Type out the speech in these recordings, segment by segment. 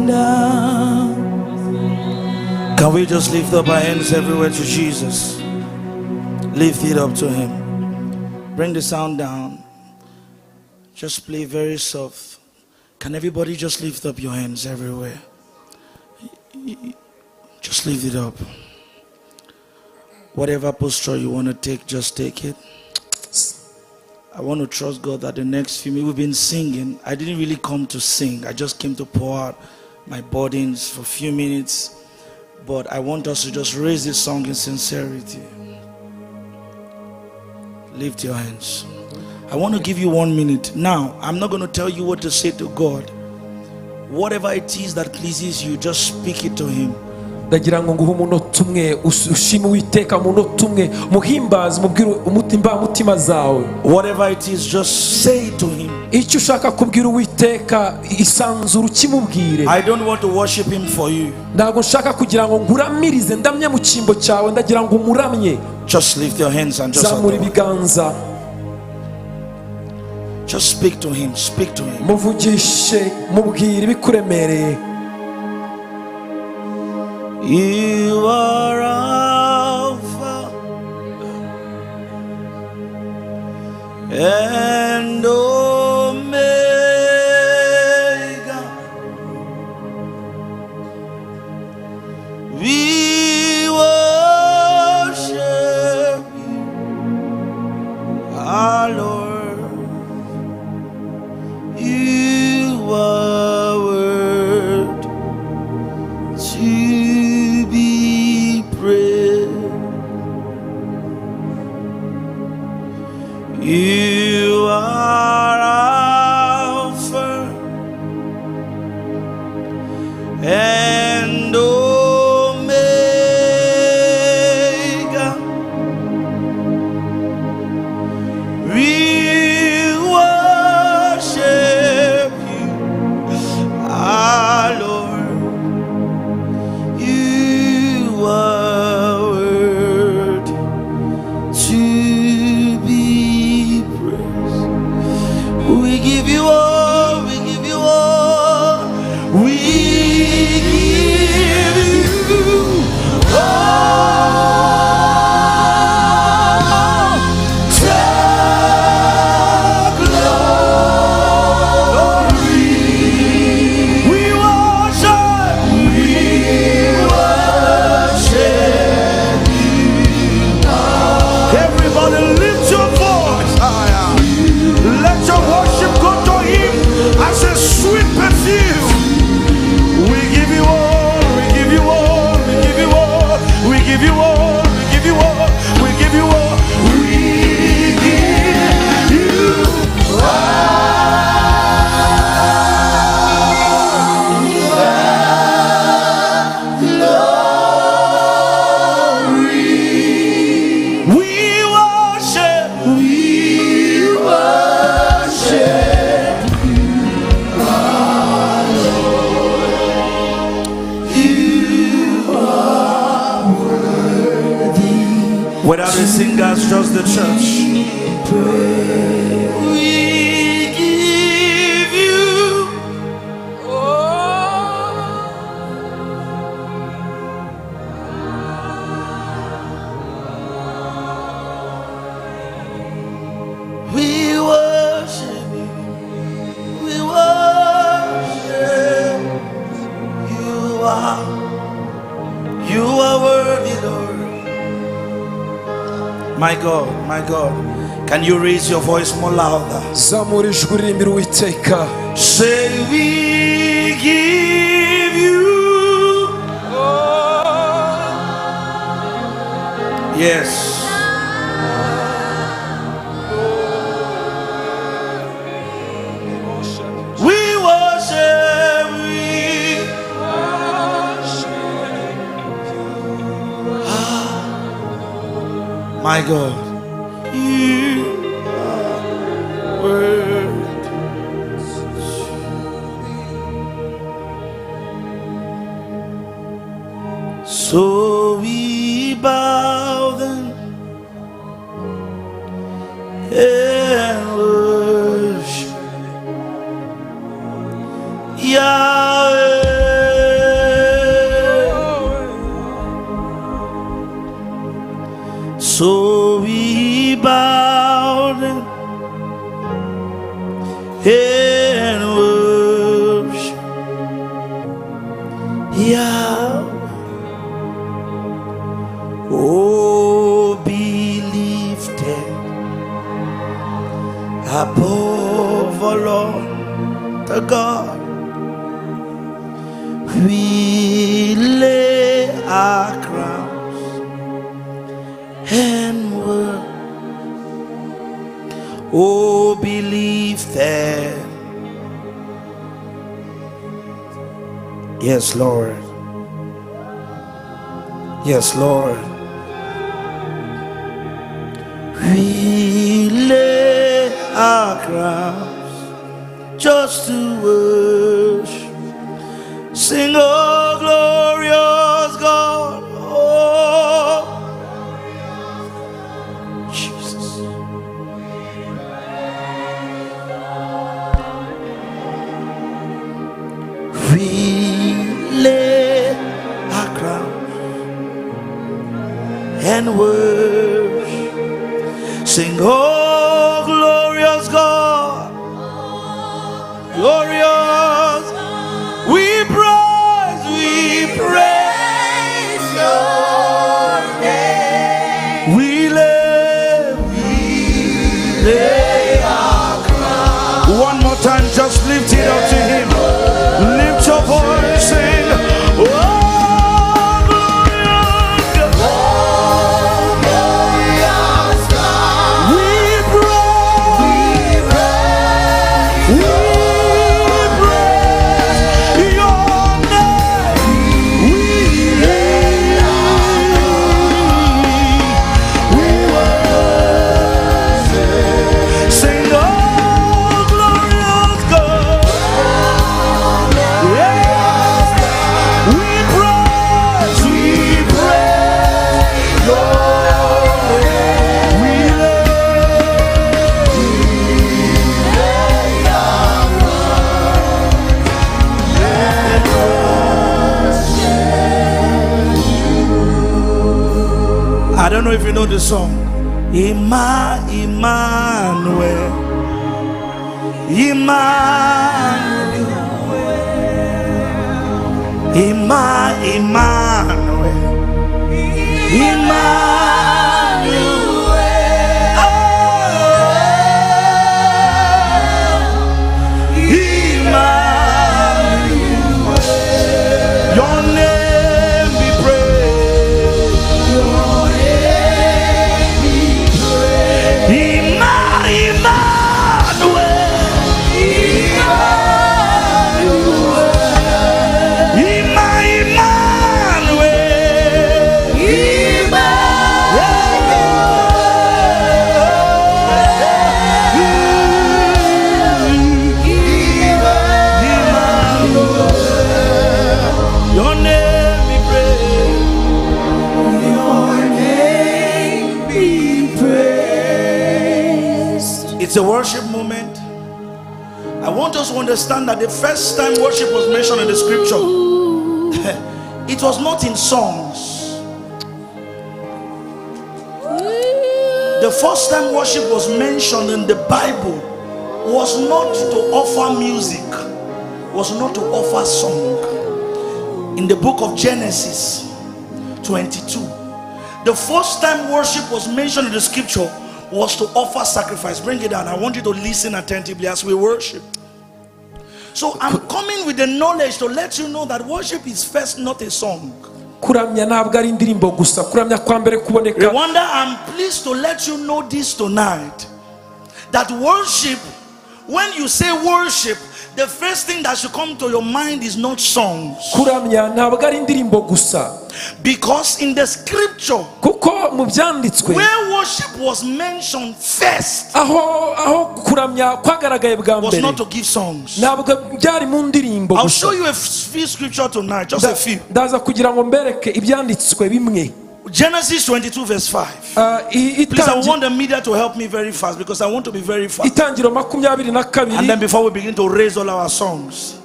down. Can we just lift up our hands everywhere to Jesus? Lift it up to him. Bring the sound down. Just play very soft. Can everybody just lift up your hands everywhere? Just lift it up. Whatever posture you want to take, just take it. I want to trust God that the next few minutes, we've been singing. I didn't really come to sing. I just came to pour out my burdens for a few minutes. But I want us to just raise this song in sincerity. Lift your hands. I want to give you 1 minute. Now, I'm not going to tell you what to say to God. Whatever it is that pleases you, just speak it to him. ndagira ngo nguhe umunota umwe ushime Uwiteka umunota umwe muhimbaze mubwire umutima zawe. Whatever it is, just say it to him. icyo ushaka kubwira Uwiteka isanzura ukimubwire. I don't want to worship him for you. ntabwo nshaka kugira ngo nguramirize ndamye mu cyimbo cyawe, ndagira ngo umuramye. Just lift your hands and just zamura ibiganza. Just speak to him. Speak to him. muvugishe mubwire ibikuremereye. You are Alpha and Omega. We worship you, our Lord. You are worthy to you are Alpha and Omega. We worship you, our Lord. You are worthy to we give you all, we give you all, we give you all the glory. We worship you. Everybody lift your voice higher. Let your worship go to him as a sweet perfume. We give you all, we give you all, we give you all, we give you all, we give you all, we give you all, we give you without the singers, just the church. We give you we worship you. We worship you. You are worthy, Lord. My God, my God, can you raise your voice more louder? zamura ijwi uririmbira Uwiteka. Say we give you. Yes. We worship, my God, you are worthy. So we bow then and worship Yahweh. So we bow down and worship Yahweh. Oh, be lifted above all, Lord, the God. We lay our crowns and worship. Oh, believe that. Yes, Lord. Yes, Lord. We lay our crowns just to worship. Sing, oh, glorious God. Oh, Jesus. We lay our crowns and worship. Sing, oh, glorious God. Glorious. We praise your name. We lay our crown. One more time, just lift it up to him. Lift your voice, sing. Oh, glorious God. We praise your name. We worship. Sing, oh, glorious God. Yes. We praise your name. We I don't know if you know the song. Emmanuel. Your name be praised. Your name be praised. Your name be praised. Your name be praised. It's a worship moment. I want us to understand that the first time worship was mentioned in the scripture, it was not in songs. The first time worship was mentioned in the Bible was not to offer music, was not to offer song. In the book of Genesis 22, the first time worship was mentioned in the scripture was to offer sacrifice. Bring it down. I want you to listen attentively as we worship. So I'm coming with the knowledge to let you know that worship is first not a song. kuramya ntabwo ari indirimbo gusa, kuramya kwa mbere kuboneka. Rwanda, I'm pleased to let you know this tonight, that worship, when you say worship, the first thing that should come to your mind is not songs. Kuramya ntabwo ari indirimbo gusa. Because in the scripture, kuko mu byanditswe, where worship was mentioned first, aho kuramya kwagaragaye bwa was mbere, not to give songs. ntabwo byari mu ndirimbo I'll gusa. show you a few scripture tonight, just a few. Ndaza kugira ngo mbereke ibyanditswe bimwe. Genesis 22 verse 5. Please, I want the media to help me very fast because I want to be very fast. Itangiro 22. And then before we begin to raise all our songs,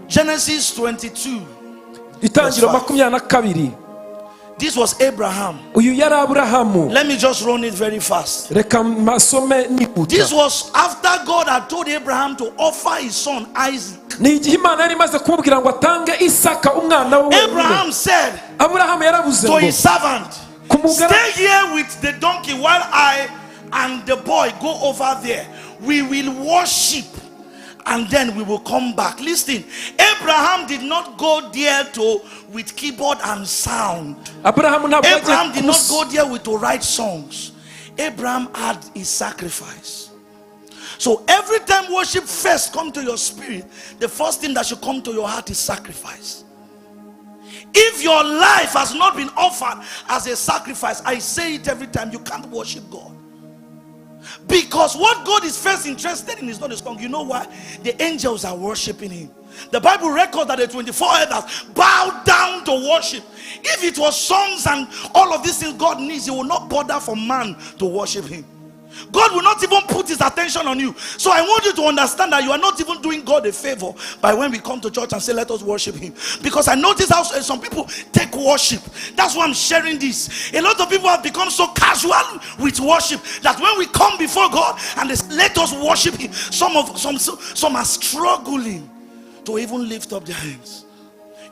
Genesis 22. Itangiro 22. This was Abraham. uyu yari aburahamu. Let me just run it very fast. Reka masome nihuta. This was after God had told Abraham to offer his son Isaac. Ni igihe Imana yari imaze kumubwira ngo atange Isaka umwana we. Abraham said Aburahamu yaravuze to ngo his servant, stay here with the donkey while I and the boy go over there. We will worship and then we will come back. Listen, Abraham did not go there with keyboard and sound. Abraham did not go there with to write songs. Abraham had his sacrifice. So every time worship first come to your spirit, the first thing that should come to your heart is sacrifice. If your life has not been offered as a sacrifice, I say it every time, you can't worship God. Because what God is first interested in is not a song. You know why? The angels are worshiping him. The Bible records that the 24 elders bowed down to worship. If it was songs and all of these things God needs, he will not bother for man to worship him. God will not even put his attention on you. So I want you to understand that you are not even doing God a favor by when we come to church and say let us worship him. Because I notice how some people take worship. That's why I'm sharing this. A lot of people have become so casual with worship that when we come before God and they say, let us worship him, some are struggling to even lift up their hands.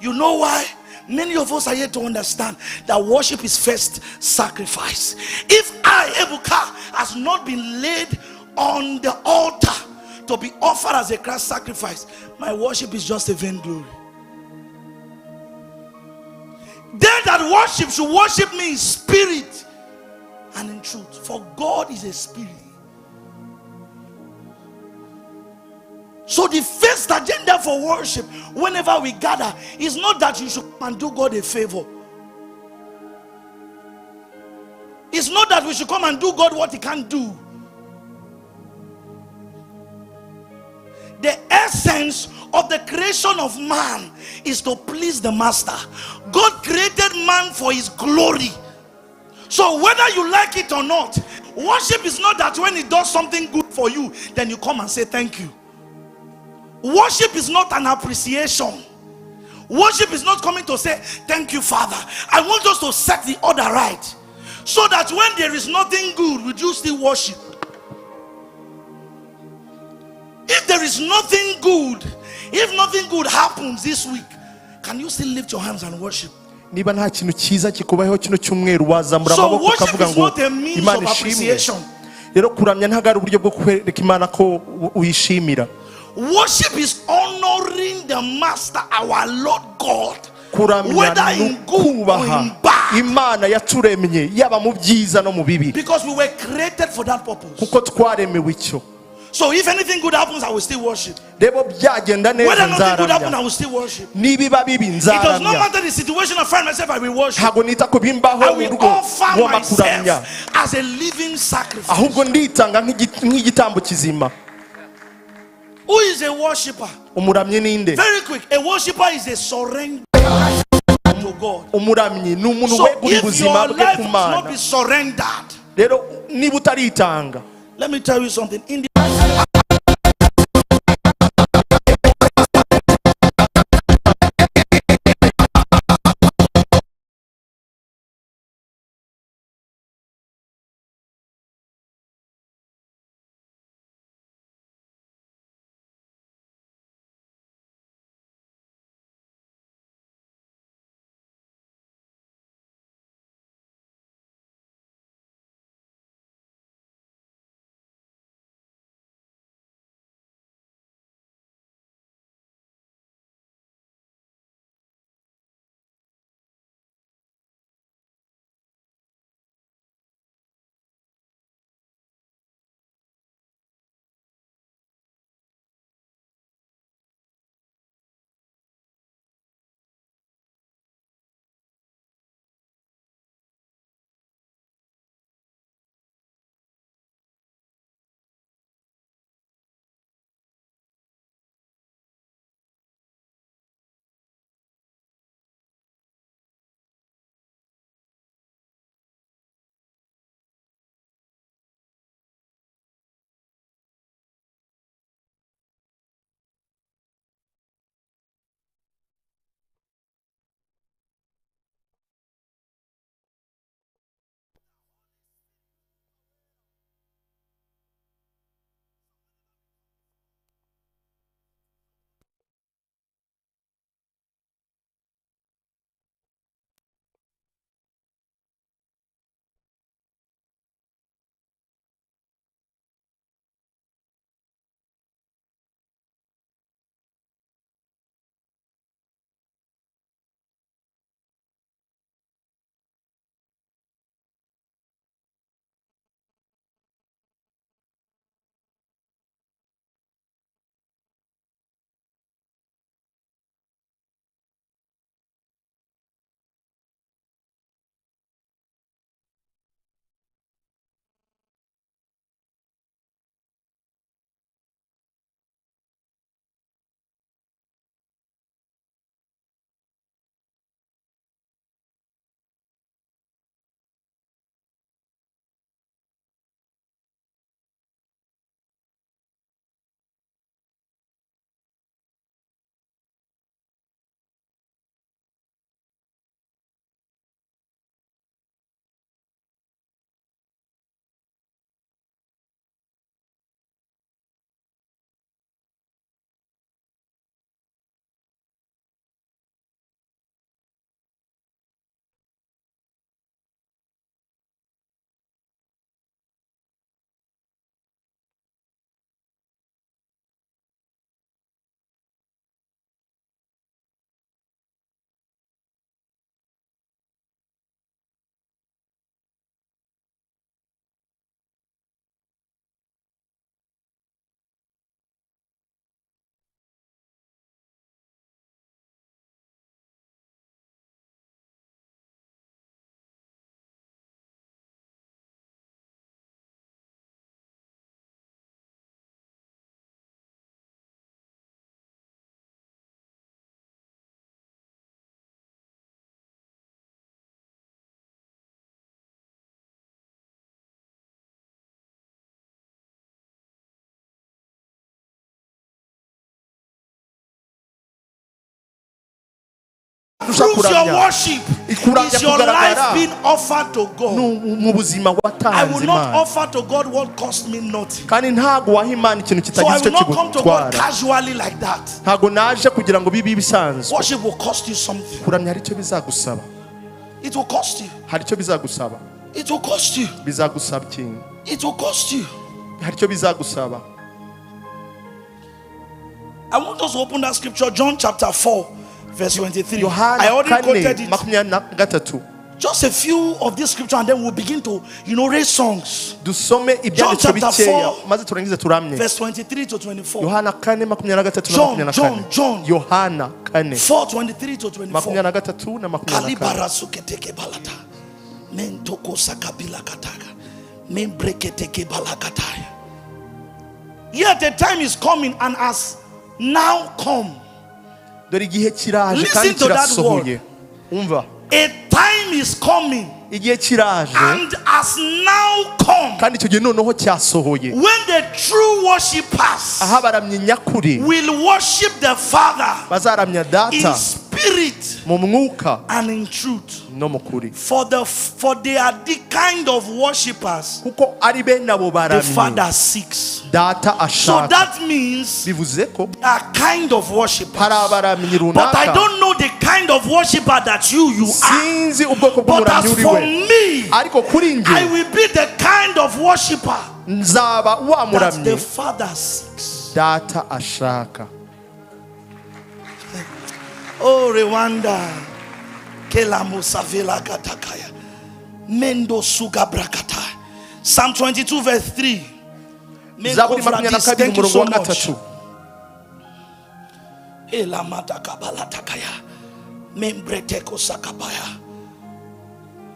You know why? Many of us are yet to understand that worship is first sacrifice. If I, Ebuka, has not been laid on the altar to be offered as a Christ sacrifice, my worship is just a vainglory. They that worship should worship me in spirit and in truth, for God is a spirit. So the first agenda for worship whenever we gather is not that you should come and do God a favor. It's not that we should come and do God what he can't do. The essence of the creation of man is to please the master. God created man for his glory. So whether you like it or not, worship is not that when he does something good for you, then you come and say thank you. Worship is not an appreciation. Worship is not coming to say thank you, Father. I want us to set the order right, so that when there is nothing good, would you still worship? If there is nothing good, if nothing good happens this week, can you still lift your hands and worship? Niba nta kintu cyiza kikubayeho kino cyumweru wazamura amaboko ukavuga ngo Imana ishimwe. Rero kuramya ntago ari uburyo bwo kwereka Imana ko uyishimira. Worship is honoring the master, our Lord God, whether in good or in bad. Imana yaturemye yaba mu byiza no mu bibi. Because we were created for that purpose. Kuko twaremewe icyo. So if anything good happens, I will still worship. Rebo byagenda neza whether nothing good happens, I will still worship. Nibiba bibi nzaramya. It does not matter the situation I find myself, I will worship. Ntago nita ko bimbaho I will offer myself as a living sacrifice. Ahubwo nditanga nk'igitambo kizima. Who is a worshipper? Umuramyi ninde? Very quick. A worshipper is a surrender to God. Umuramyi ni umuntu wegura ubuzima bwe ku Mana. Not be surrendered. Rero niba utaritanga. Let me tell you something. In the proves your worship is your life being offered to God. I will not offer to God what cost me nothing. So I will not come to God casually like that. Worship will cost you something. It will cost you. It will cost you. It will cost you. I want us to open that scripture, John chapter 4, verse 23. I already quoted it. Just a few of this scripture, and then we'll begin to, raise songs. John chapter 4, verse 23 to 24. John 4, 23 to 24. Yet the time is coming and has now come. Listen to that word. A time is coming and has now come when the true worshippers will worship the Father in spirit and in truth. For they are the kind of worshippers the Father seeks. So that means a kind of worshiper. But I don't know the kind of worshiper that you are. But as for me, I will be the kind of worshiper that the Father seeks. Oh, Rwanda. Mendo suga brakata. Psalm 22 verse 3. Thank you so much.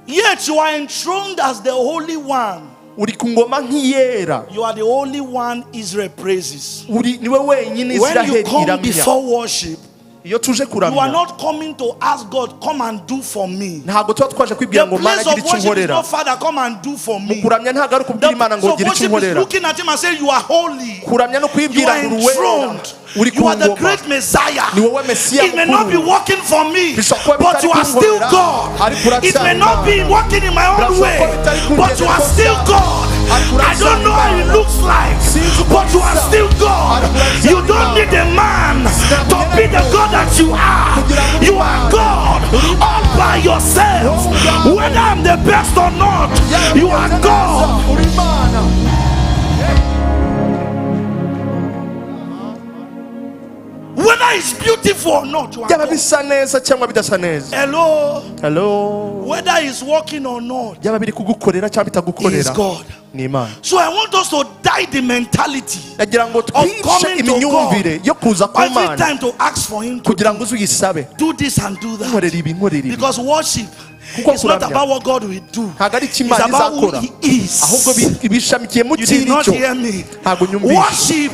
Yet you are enthroned as the Holy One. You are the only one Israel praises. When you come before worship, you are not coming to ask God, come and do for me. The place of worship is not, Father, come and do for me. The place of worship is looking at him and saying, you are holy, you are enthroned, you are the great Messiah. It may not be working for me, but you are still God. It may not be working in my own way, but you are still God. I don't know how it looks like, but you are still God. You don't need a man to be the God that you are. You are God all by yourself. Whether I'm the best or not, you are God. Whether it's beautiful or not, you are God. Hello. Whether it's working or not, He is God. So I want us to die the mentality of coming to God every time to ask for Him to do this and do that. Because worship is not about what God will do, it's about who He is. You did not hear me. Worship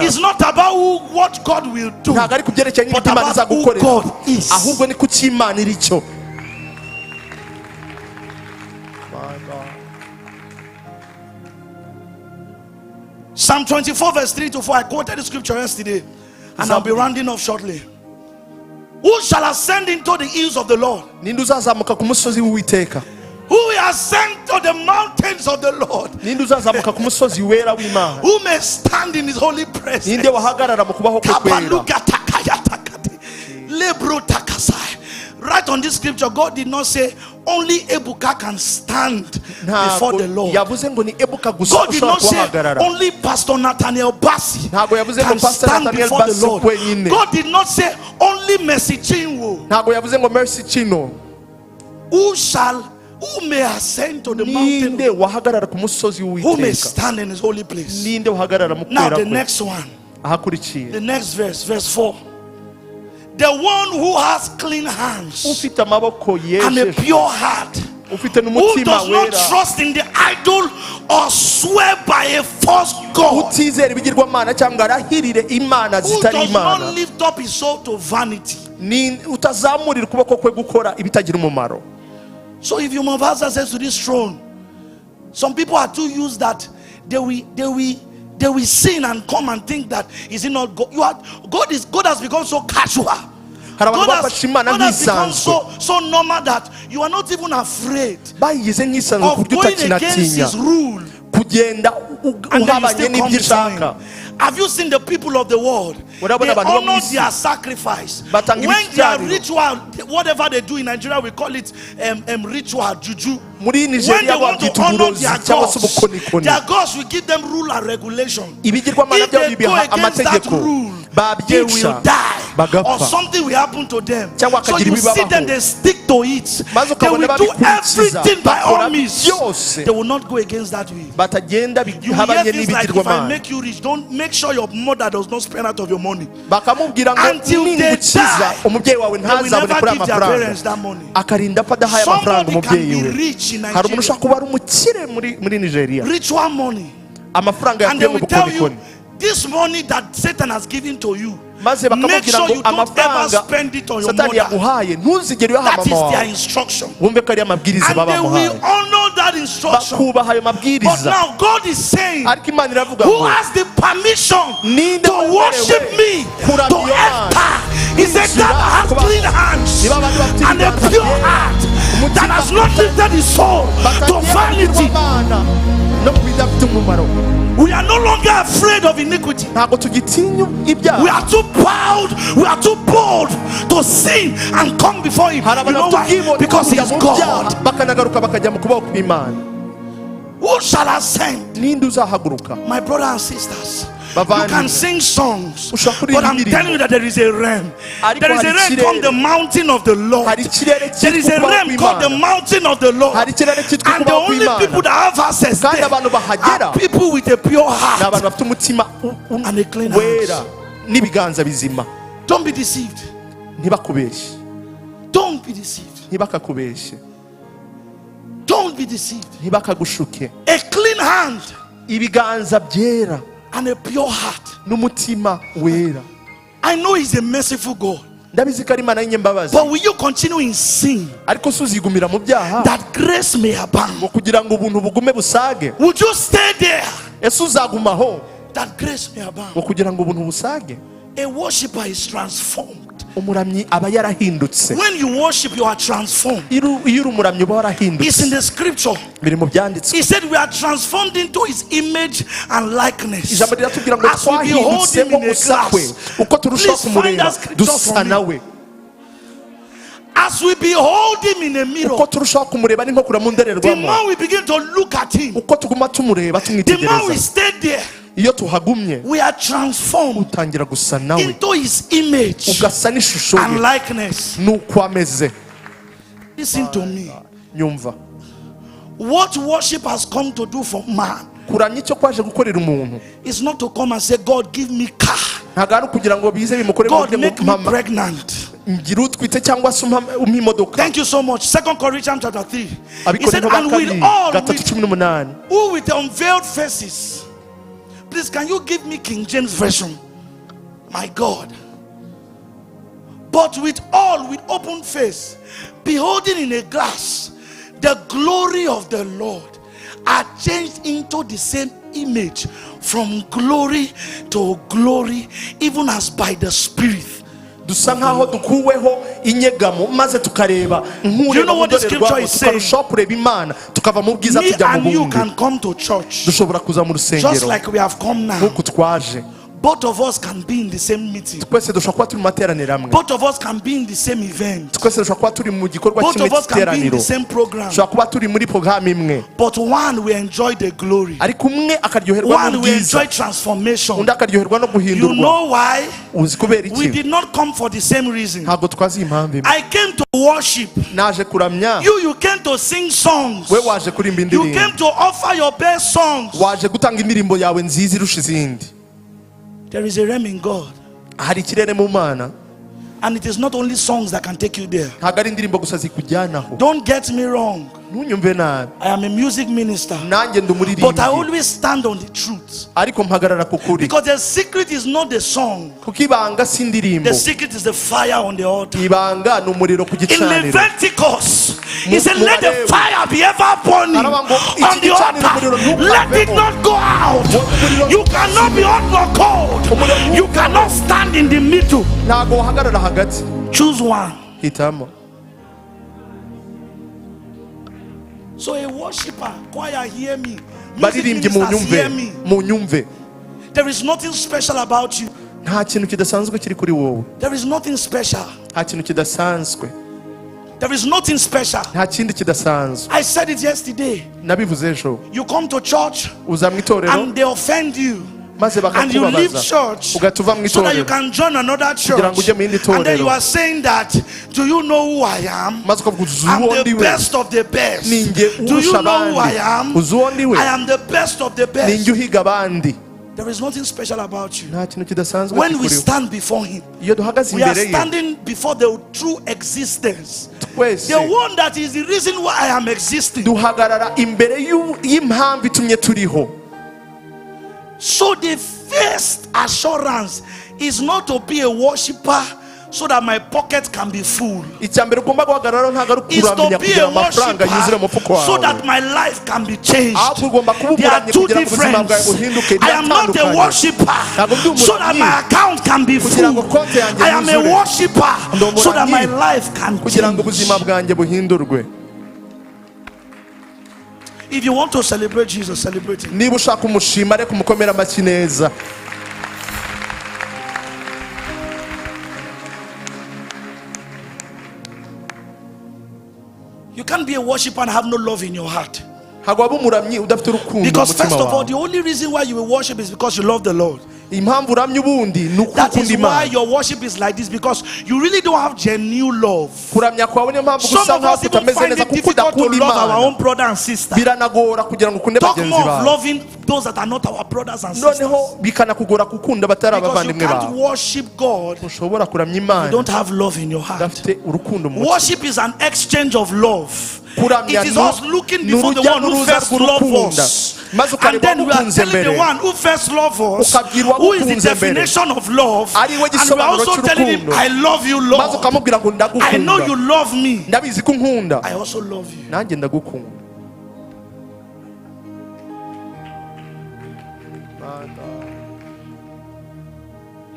is not about what God will do, but about who God is. Psalm 24 verse 3 to 4. I quoted the scripture yesterday, and I'll be rounding off shortly. Who shall ascend into the hills of the Lord? Who will ascend to the mountains of the Lord? Who may stand in His holy presence? Right on this scripture, God did not say only Ebuka can stand before the Lord. God did not say only Pastor Nathaniel Bassi can stand before the Lord. God did not say only Mercy Chinwo. Who may ascend to the mountain? Who may stand in His holy place? Now the next one, the next verse 4. The one who has clean hands and a pure heart, who does not trust in the idol or swear by a false God, who does not lift up his soul to vanity. So if you must have access to this throne, some people are too used that they will sin and come and think that is it not God? God has become so casual. abantu bafashe imana God has become nk'isanzwe so normal that you are not even afraid bayigize nk'isanzwe ku of buryo going against utakinatinya his rule. kugenda And then you uhabanye still come n'ibyo before ushaka. him. Have you seen the people of the world? They Urabona abantu bo mu honor isi their sacrifice. batangira When their ikiganiro. ritual, whatever they do in Nigeria, we call it ritual, juju. muri When Nigeria they want to babyita honor uburozi their cyangwa se gods, ubukonikoni. their gods will give them rule and regulation. ibigirwamana If byabo they go bibiha against that amategeko rule, they will babyica die, bagapfa. or something will happen to them. Cyangwa So hakagira you see ibibabaho. them, they stick to it. Maze They ukabona will do babikurikiza, everything by all bakora means. byose. They will not go against that way. batagenda You hear bihabanye things like, if I n'ibigirwamana make you rich, don't make sure your mother does not spend out of your money. bakamubwira ngo Until they ningukiza die, umubyeyi wawe They will ntazabone never kuri give their amafaranga parents that money. akarinda apfa adahaye amafaranga Somebody can umubyeyi be we. rich in hari umuntu Nigeria. ushobora kuba ari umukire muri Nigeria Ritual money. amafaranga And they yakuye mu will tell you, bukorikoni this money that Satan has given to you, maze make bakamubwira sure ngo you don't ever amafaranga spend it on your satani mother. yaguhaye ntuzigere uyaha That is mama their wawe instruction. wumve ko ari amabwiriza And baba they will bamuhaye honor that instruction. bakubaha ayo But mabwiriza now God is saying, ariko imana iravuga who ngo has the permission Ninde to worship me, kuramya to iyo Mana? enter? He said that has Kuba- clean hands Niba abantu bafite and a ibiganza pure byera, heart, umutima that has not lifted his soul to batagiye vanity. kubigirwamana no ku bidafite umumaro. We are no longer afraid of iniquity. ntabwo tugitinya We ibyaha. are too proud, we are too bold to sin and come before him. hari You know abantu bafite why? ubwibone Because he bwo is kujya mu byaha God. bakanagaruka bakajya mu kuboko kw'imana. Who shall ascend? ninde uzahaguruka? My brothers and sisters, Bavandimwe. you can sing songs, Ushobora but I'm kuririmba telling you that there is a realm. Ariko There is a hari realm ikirere. called the mountain of the Lord. hari ikirere There is cyitwa a ukubaho realm called the kw'imana. mountain of the Lord. hari ikirere cyitwa And the ukubaho only people kw'imana. that have access kandi there abantu bahagera are people with a pure ni heart abantu bafite umutima and a clean wera heart. n'ibiganza bizima. Don't be deceived. ntibakubeshye Don't be deceived. ntibakakubeshye Don't be deceived. ntibakagushuke. A clean hand ibiganza byera and a pure heart. n'umutima wera. I know he's a merciful God, ndabizi ko ari imana y'inyembabazi, but will you continue in sin ariko si uzigumira mu byaha that grace may abound? ngo kugira ngo ubuntu bugume busage. Would you stay there ese uzagumaho that grace may abound? ngo kugira ngo ubuntu busage? A worshiper is transformed. umuramyi aba yarahindutse. When you worship, you are transformed. iyo uri umuramyi uba It's in warahindutse. the scripture. biri mu byanditswe. He said we are transformed into his image and likeness. ijambo riratubwira ngo As we behold him twahindutsemo in a gusa kwe glass. uko turushaho Please find kumureba that scripture dusa for me. nawe. As we behold him in a mirror, uko turushaho kumureba ni nko kureba mu the ndorerwamo. more we begin to look at him, uko tuguma tumureba the more we tumwitegereza, stay there, iyo tuhagumye we are transformed utangira gusa nawe, into his image ugasa n'ishusho and ye likeness. n'uko ameze. Listen to me. nyumva, What worship has come to do for man kuramya icyo kwaje gukorera umuntu is not to come and say, God, give me car. ntabwo ari ukugira ngo bize bimukore mu God, buryo make me mama pregnant. ngira utwite cyangwa se umpa imodoka. Thank you so much. 2 Corinthians chapter 3. He said, Abikorintho ba and with kabiri all, gatatu with, cumi n'umunani. who with unveiled faces. Please, can you give me King James Version? My God. But with all, with open face, beholding in a glass the glory of the Lord, are changed into the same image from glory to glory, even as by the Spirit. dusa nkaho dukuweho inyegamo maze tukareba nk'ureba mu ndorerwamo tukarushaho kureba imana tukava mu bwiza Me tujya mu and you bundi. can come to church dushobora kuza mu just rusengero like we have come now. nk'uku twaje. Both of us can be in the same meeting. twese dushobora kuba turi mu materaniro amwe. Both of us can be in the same event. twese dushobora kuba turi mu gikorwa Both kimwe of us can be in cy'iteraniro. the same program. dushobora kuba turi muri porogaramu imwe, But one will enjoy the glory. ariko umwe akaryoherwa One will enjoy n'ubwiza, transformation. undi akaryoherwa no You guhindurwa. know why? uzi kubera We iki? did not come for the same reason. ntabwo twazi impamvu imwe. I came to worship. naje kuramya, You came to sing songs. we waje kurimba You indirimbo, came to offer your best songs. waje gutanga indirimbo yawe nziza irusha izindi. There is a realm in God. hari ikirere mu mana, And it is not only songs that can take you there. ntabwo ari indirimbo gusa zikujyanaho. Don't get me wrong. ntunyumve nabi, I am a music minister. nanjye ndi But I umuririmbyi, always stand on the truth. ariko mpagarara ku kuri, Because the secret is not the song. kuko ibanga si indirimbo, The secret is the fire on the altar. ibanga ni umuriro ku In gicaniro. Leviticus, he said, let the fire be ever burning on the altar. Let it not go out. You cannot be hot or cold. You cannot stand in the middle. ntabwo wahagarara hagati. Choose one. hitamo. So a worshiper, choir, hear me. Music Baririmbyi ministers, hear me. munyumve. There is nothing special about you. Nta kintu kidasanzwe kiri kuri wowe. There is nothing special. Nta kintu kidasanzwe. There is nothing special. Nta kindi kidasanzwe. I said it yesterday. Nabivuze ejo. You come to church Uza mu itorero and they offend you. maze And you leave bakakubabaza. church Ugatuva mu so that you itorero. can join another church. Kugira ngo ujye mu yindi And then you torero. are saying that, do you know who I am? Maze ukavuga uzi I'm uwo the ndiwe. best of the best. Ninjye Do you urusha know who I abandi. am? Uzi uwo ndiwe. I am the best of the best. Ninjye uhiga abandi. There is nothing special about you. Nta kintu kidasanzwe When we kikuriho. stand before him, Iyo duhagaze we are imbere ye standing before the true existence. twese The one that is the reason why I am existing. duhagarara imbere y'impamvu itumye turiho. So the first assurance is not to be a worshiper so that my pocket can be full. Icya mbere ugomba guhagararaho ntabwo ari Is to ukuramya be kugira a amafaranga yuzure mu mufuko worshiper so wawe. that my life can be changed. Ahubwo ugomba kuba They are umuramyi two kugira ngo ubuzima bwawe different. buhinduke. I am not a Biratandukanye. worshiper Ntabwo ndi so that umuramyi my account can be kugira ngo full. konti yanjye I am a yuzure. worshiper Ndi so that my umuramyi life can kugira ngo change. ubuzima bwanjye buhindurwe. If you want to celebrate Jesus, celebrate him. Niba ushaka umushima reka umukomere amashyi neza. You can't be a worshiper and have no love in your heart. Ntabwo waba umuramyi udafite urukundo mu Because first mutima of all, wawe. the only reason why you will worship is because you love the Lord. Impamvu uramya ubundi ni uko That ukunda is why Imana. your worship is like this, because you really don't have genuine love. Kuramya kwawe niyo mpamvu Some gusa of nkaho us even utameze find neza it kuko difficult to udakunda love our Imana. own brother and sister. Biranagora kugira ngo ukunde Talk bagenzi more of bawe. loving those that are not our brothers and sisters. Noneho bikanakugora gukunda batari Because you abavandimwe can't bawe. worship God if Ushobora kuramya you Imana don't have love in your heart. udafite urukundo mu mutima. Worship is an exchange of love. Kuramya It is us looking before the n'urujya one who n'uruza first loved rw'urukunda. us. Maze And ukareba then we are ukunze telling the mbere. one who first loved us, Ukabwirwa who is the ukunze mbere. definition of love, Ari we and we are gisobanuro also telling him, cy'urukundo. I love you, Maze Lord. ukamubwira ngo I know you ndagukunda. love me. Ndabizi ko unkunda. I also love you. Nanjye ndagukunda.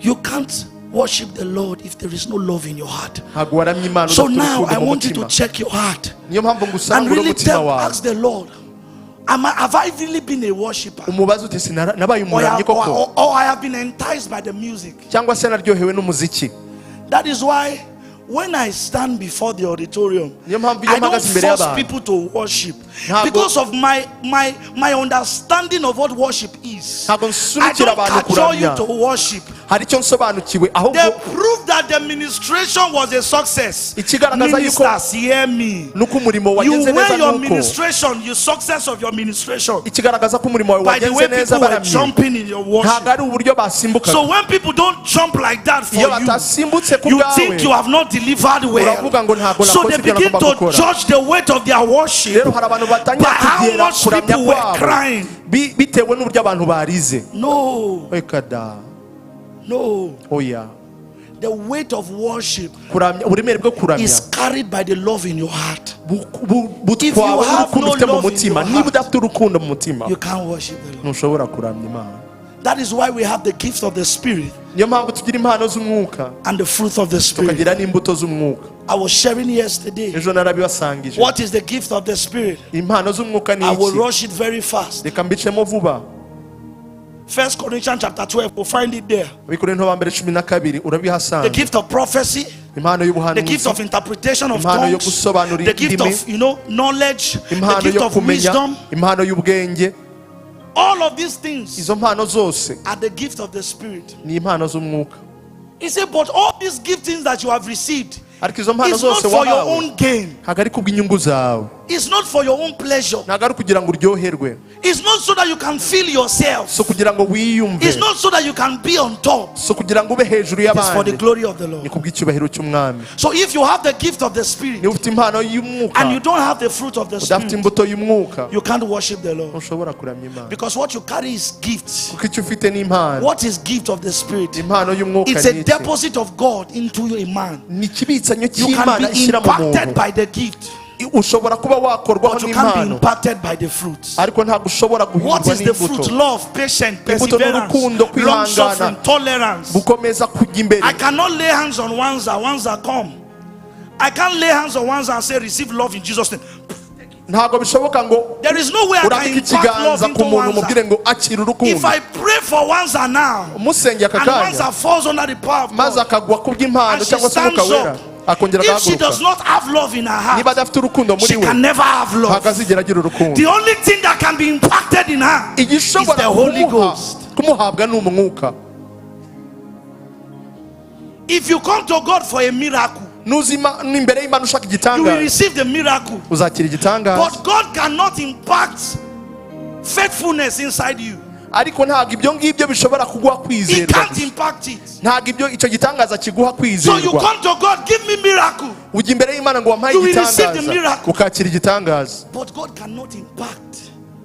You can't worship the Lord if there is no love in your heart. Ntabwo waramya Imana So udafite now I urukundo mu want you to mutima. check your heart Niyo mpamvu and ngusangura really umutima wawe. ask the Lord, have I really been a worshiper? Umubaze uti nabaye Or, umuramyi koko I have been enticed by the music. cyangwa se naryohewe n'umuziki. That is why when I stand before the auditorium, Niyo mpamvu iyo I don't mpagaze imbere force y'abantu. people to worship Ntabwo- because of my understanding of what worship is. Ntabwo I nsunikira don't abantu cajole you kuramya. to worship. Hari icyo nsobanukiwe The ahubwo proof that the ministration was a success. Ikigaragaza yuko Ministers, hear me. nuko umurimo You wagenze weigh neza your nuko ministration, your success of your ministration, ikigaragaza ko umurimo wawe by the way wagenze neza people were baramye. jumping in your Ntabwo worship. ari uburyo basimbuka. So when people don't jump like that for Iyo you, batasimbutse ku you bwawe think you have not delivered well. uravuga ngo ntabwo So nakoze they ibyo begin nagomba to gukora. judge the weight of their worship Rero hari abantu by batangira how kugera much kuramya people were kwabo crying. bitewe n'uburyo abantu barize. No, Reka da. no. Oya. The weight of worship Kuramya uburemere bwo kuramya is carried by the love in your heart. butwawe If you have n'urukundo no ufite mu love in mutima. your Niba heart, udafite urukundo mu mutima You can't worship the Lord. ntushobora kuramya Imana. That is why we have the gift of the Spirit Niyo mpamvu tugira impano z'umwuka and the fruit of the Spirit. tukagira n'imbuto z'umwuka. I was sharing yesterday. Ejo narabibasangije. What is the gift of the Spirit? Impano z'umwuka ni I will iki? rush it very fast. Reka mbicemo vuba. 1 Corinthians chapter 12, we'll find it there. Abikorinto ba mbere 12 The urabihasanga. gift of prophecy, Impano the gift y'ubuhanuzi, of interpretation of impano yo tongues, gusobanura the gift indimi, of knowledge, the impano gift yo of kumenya, wisdom. impano y'ubwenge. All of these things Izo mpano zose are the gift of the Spirit. ni impano z'umwuka. He said, but all these giftings that you have received Ariko izo mpano is not zose for your wahawe own gain. ntabwo ari kubw'inyungu zawe, It's not for your own pleasure. ntabwo ari kugira ngo uryoherwe, It's not so that you can feel yourself. so kugira ngo wiyumve, It's not so that you can be on top. so kugira ngo ube hejuru It's for the y'abandi. glory of the Ni Lord. kubw'icyubahiro cy'umwami. So if you have the gift of the Spirit Niba ufite impano y'umwuka and you don't have the fruit of the udafite Spirit, imbuto y'umwuka you can't worship the Lord. ntushobora kuramya Imana. Because what you carry is gifts. Kuko icyo ufite ni impano. What is gift of the Spirit? Impano y'umwuka It's ni a iki? deposit of God into a man. Ni ikibitsanyo You can cy'Imana be ishyira mu impacted muntu. by the gift. ushobora kuba wakorwaho but you can't be n'impano impacted by the fruits. ariko ntabwo ushobora What guhindurwa is the fruit? n'imbuto. Love, patience, Imbuto ni perseverance, urukundo, long suffering, kwihangana, tolerance. gukomeza kujya imbere. I cannot lay hands on ones that come. I can't lay hands on ones and say receive love in Jesus' name. Ntabwo bishoboka ngo There is no way I can urambike impact love ikiganza ku into muntu ones. umubwire ngo akira If urukundo, I pray for ones now, umusenge aka and ones kanya that falls under the power of maze God, akagwa ku bw'impano and she cyangwa se umwuka stands wera up, akongera if she does agahaguruka, not have love in her niba heart, adafite urukundo muri she we can never have love. ntabwo azigera agira urukundo. The only thing that can be impacted in her is igishobora the Holy Ghost. kumuhabwa ni umwuka. If you come to God for a miracle, nuzima imbere y'Imana ushaka you will igitangaza receive the miracle. uzakira igitangaza, But God cannot impact faithfulness inside you. ariko ntabwo ibyo ngibyo bishobora kuguha He kwizerwa can't gusa. impact it. Ntabwo icyo gitangaza kiguha So you kwizerwa. come to God, give me miracle. ujya imbere y'Imana ngo wampaye You will receive the igitangaza miracle. ukakira igitangaza, But God cannot impact.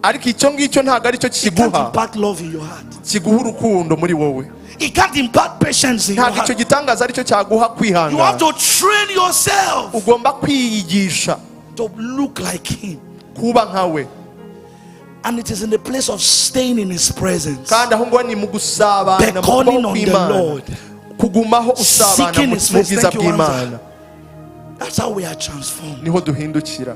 ariko icyo ngicyo ntabwo aricyo He can't kiguha impact love in your heart. kiguha urukundo muri wowe. He can't impact patience in your Ntabwo icyo heart. gitangaza aricyo cyaguha You have kwihangana. to train yourself Ugomba kwiyigisha to look like Him. kuba nkawe, And it is in the place of staying in His presence, kandi aho ngaho ni mu gusabana mu beckoning kubaho on the kw'Imana, Lord. kugumaho usabana Seeking mu His face. bwiza Thank you, bw'Imana. That's how we are transformed. Niho duhindukira.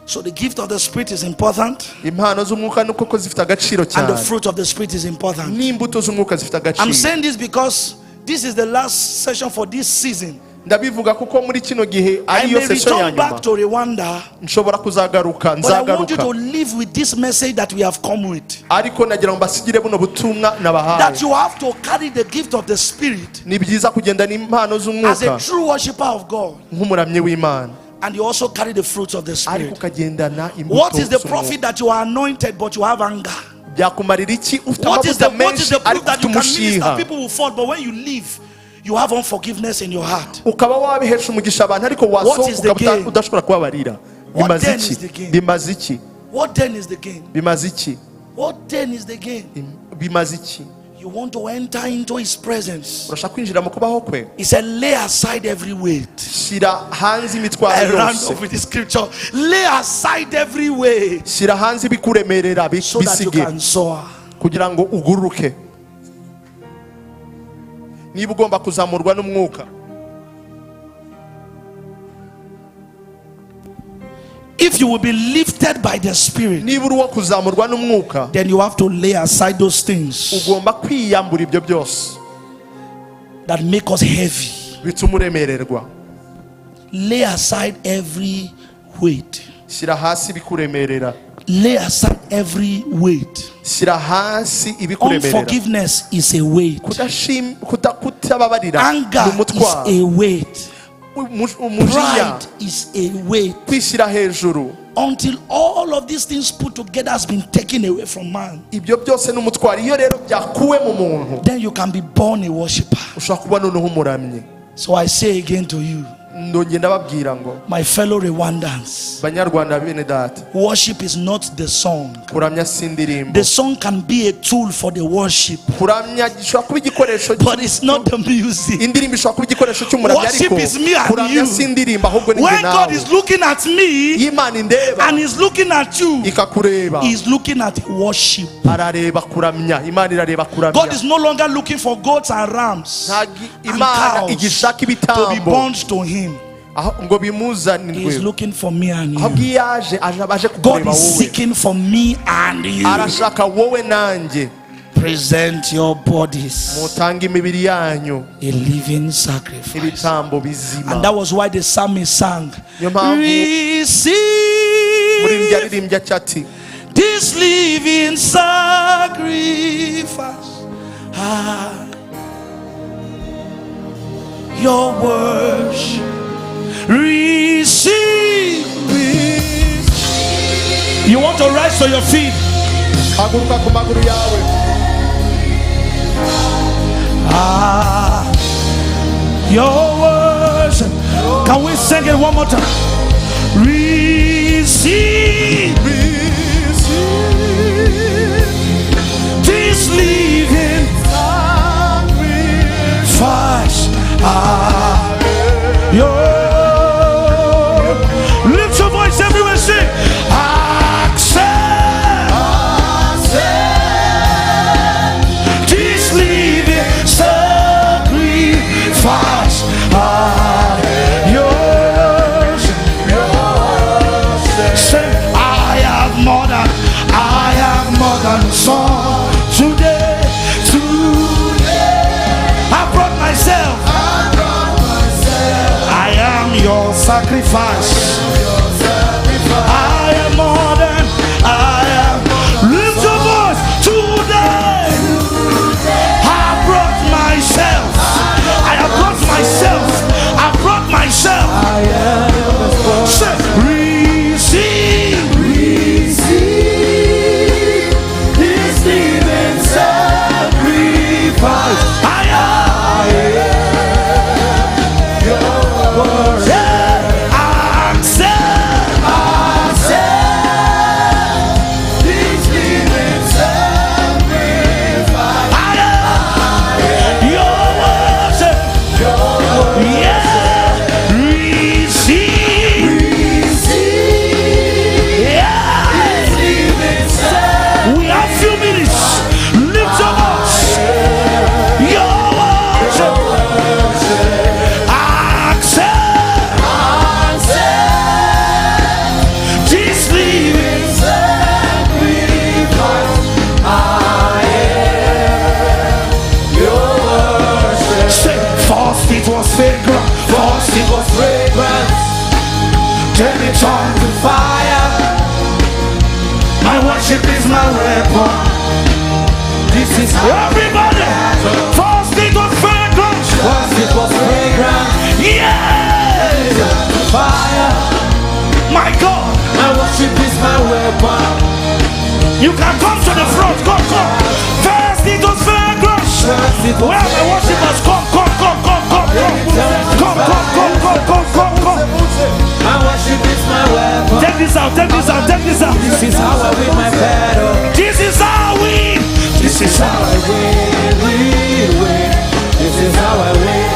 So the gift of the Spirit is important, Impano z'umwuka nuko ko zifite agaciro and the cyane, fruit of the Spirit is important. n'imbuto z'umwuka zifite I'm agaciro. saying this because this is the last session for this season. Ndabivuga kuko muri kino gihe I ariyo may session ya return back nyuma, to Rwanda, nshobora kuzagaruka, but I want you to nzagaruka, live with this message that we have come with. ariko nagira ngo mbasigire buno butumwa nabahaye. That you have to carry the gift of the Spirit Ni byiza kugenda n'impano as a z'umwuka true worshiper of God, nk'umuramyi w'Imana, and you also carry the fruits of the ariko Spirit. ukagendana imbuto What is the z'umwuka. profit that you are anointed but you have anger? Byakumarira iki ufite What is amavuta the menshi proof ariko that ufite you can minister? umushiha, People will fall, but when you leave, you have unforgiveness in your heart. ukaba wabihesha umugisha abantu ariko What wasohoka is the ukaba gain? udashobora kubabarira? What Bimaze then iki? is the gain? Bimaze iki? What then is the gain? Bimaze iki? What then is the gain? Bimaze iki? You want to enter into His presence. urashaka kwinjira mu kubaho kwe, He said, lay aside every weight. shyira hanze I imitwaro ran yose, off with the scripture. Lay aside every weight shyira hanze ibikuremerera so that you bisige can soar. kugira ngo uguruke. Niba ugomba kuzamurwa n'umwuka, If you will be lifted by the Spirit, niba uri uwo kuzamurwa n'umwuka, then you have to lay aside those things ugomba kwiyambura ibyo byose that make us heavy. bituma uremererwa. Lay aside every weight. Shyira hasi ibikuremerera, Lay aside every weight. shyira hasi ibikuremerera. Unforgiveness is a weight. Kutababarira Anger ni is umutwaro, a weight. umujinya, Pride is a weight. kwishyira hejuru, Until all of these things put together has been taken away from man, ibyo byose ni umutwaro. Iyo rero byakuwe mu muntu, then you can be born a worshiper. ushobora kuba noneho umuramyi. So I say again to you, Ndongera ndababwira ngo my fellow Rwandans, banyarwanda bene data, worship is not the song. kuramya si indirimbo. The song can be a tool for the worship, Kuramya gishobora kuba igikoresho, but it's not the music. indirimbo ishobora kuba igikoresho cy'umuramyi, Worship ariko is me and kuramya you. si indirimbo ahubwo ni When njye God nawe. is looking at me Iyo Imana indeba and is looking at you, ikakureba, He's looking at worship. arareba kuramya. Imana irareba God kuramya. is no longer looking for goats and rams Ntabwo and Imana cows igishaka to be ibitambo born to Him. ngo bimuzanirwe, He is looking for me and ahubwo you. iyo aje aje God kukureba is wowe, seeking for me and you. arashaka wowe nanjye. Present your bodies Mutange imibiri yanyu a living sacrifice. ibitambo And bizima. that was why the psalmist sang, Niyo mpamvu muri receive ryaririmbya cyati, this living sacrifice. Your worship. Receive. You want to rise to your feet. haguruka ku maguru yawe. Your worship. Can we sing it one more time? Receive this living sacrifice. Lift your voice. sacrifice. I am more than I am. Lift your voice today. I brought myself. I have brought myself. I brought myself. Say, receive, receive this living sacrifice. I am your word. Yeah, accept, accept this living sacrifice. I am your worship. Yeah, receive, receive. Yeah, we have few minutes. Lift your voice. Your worship. Accept, accept this living sacrifice. I am your worship. Say, first it was fragrant, first it was fragrant, then it turned to fire. My worship is my weapon. This is everybody. First it was fragrant, first it was fragrant, yeah, fire. My God, my worship is my weapon. You can come to the front, come, come. First it was fragrant. Where my worshipers come, come, come, come, come, come, come, come, come, come, come, come, come. My worship is my weapon. Take this out, take this out, take this out. This is how I win my battle. This is how we. This is how I win. This is how I win.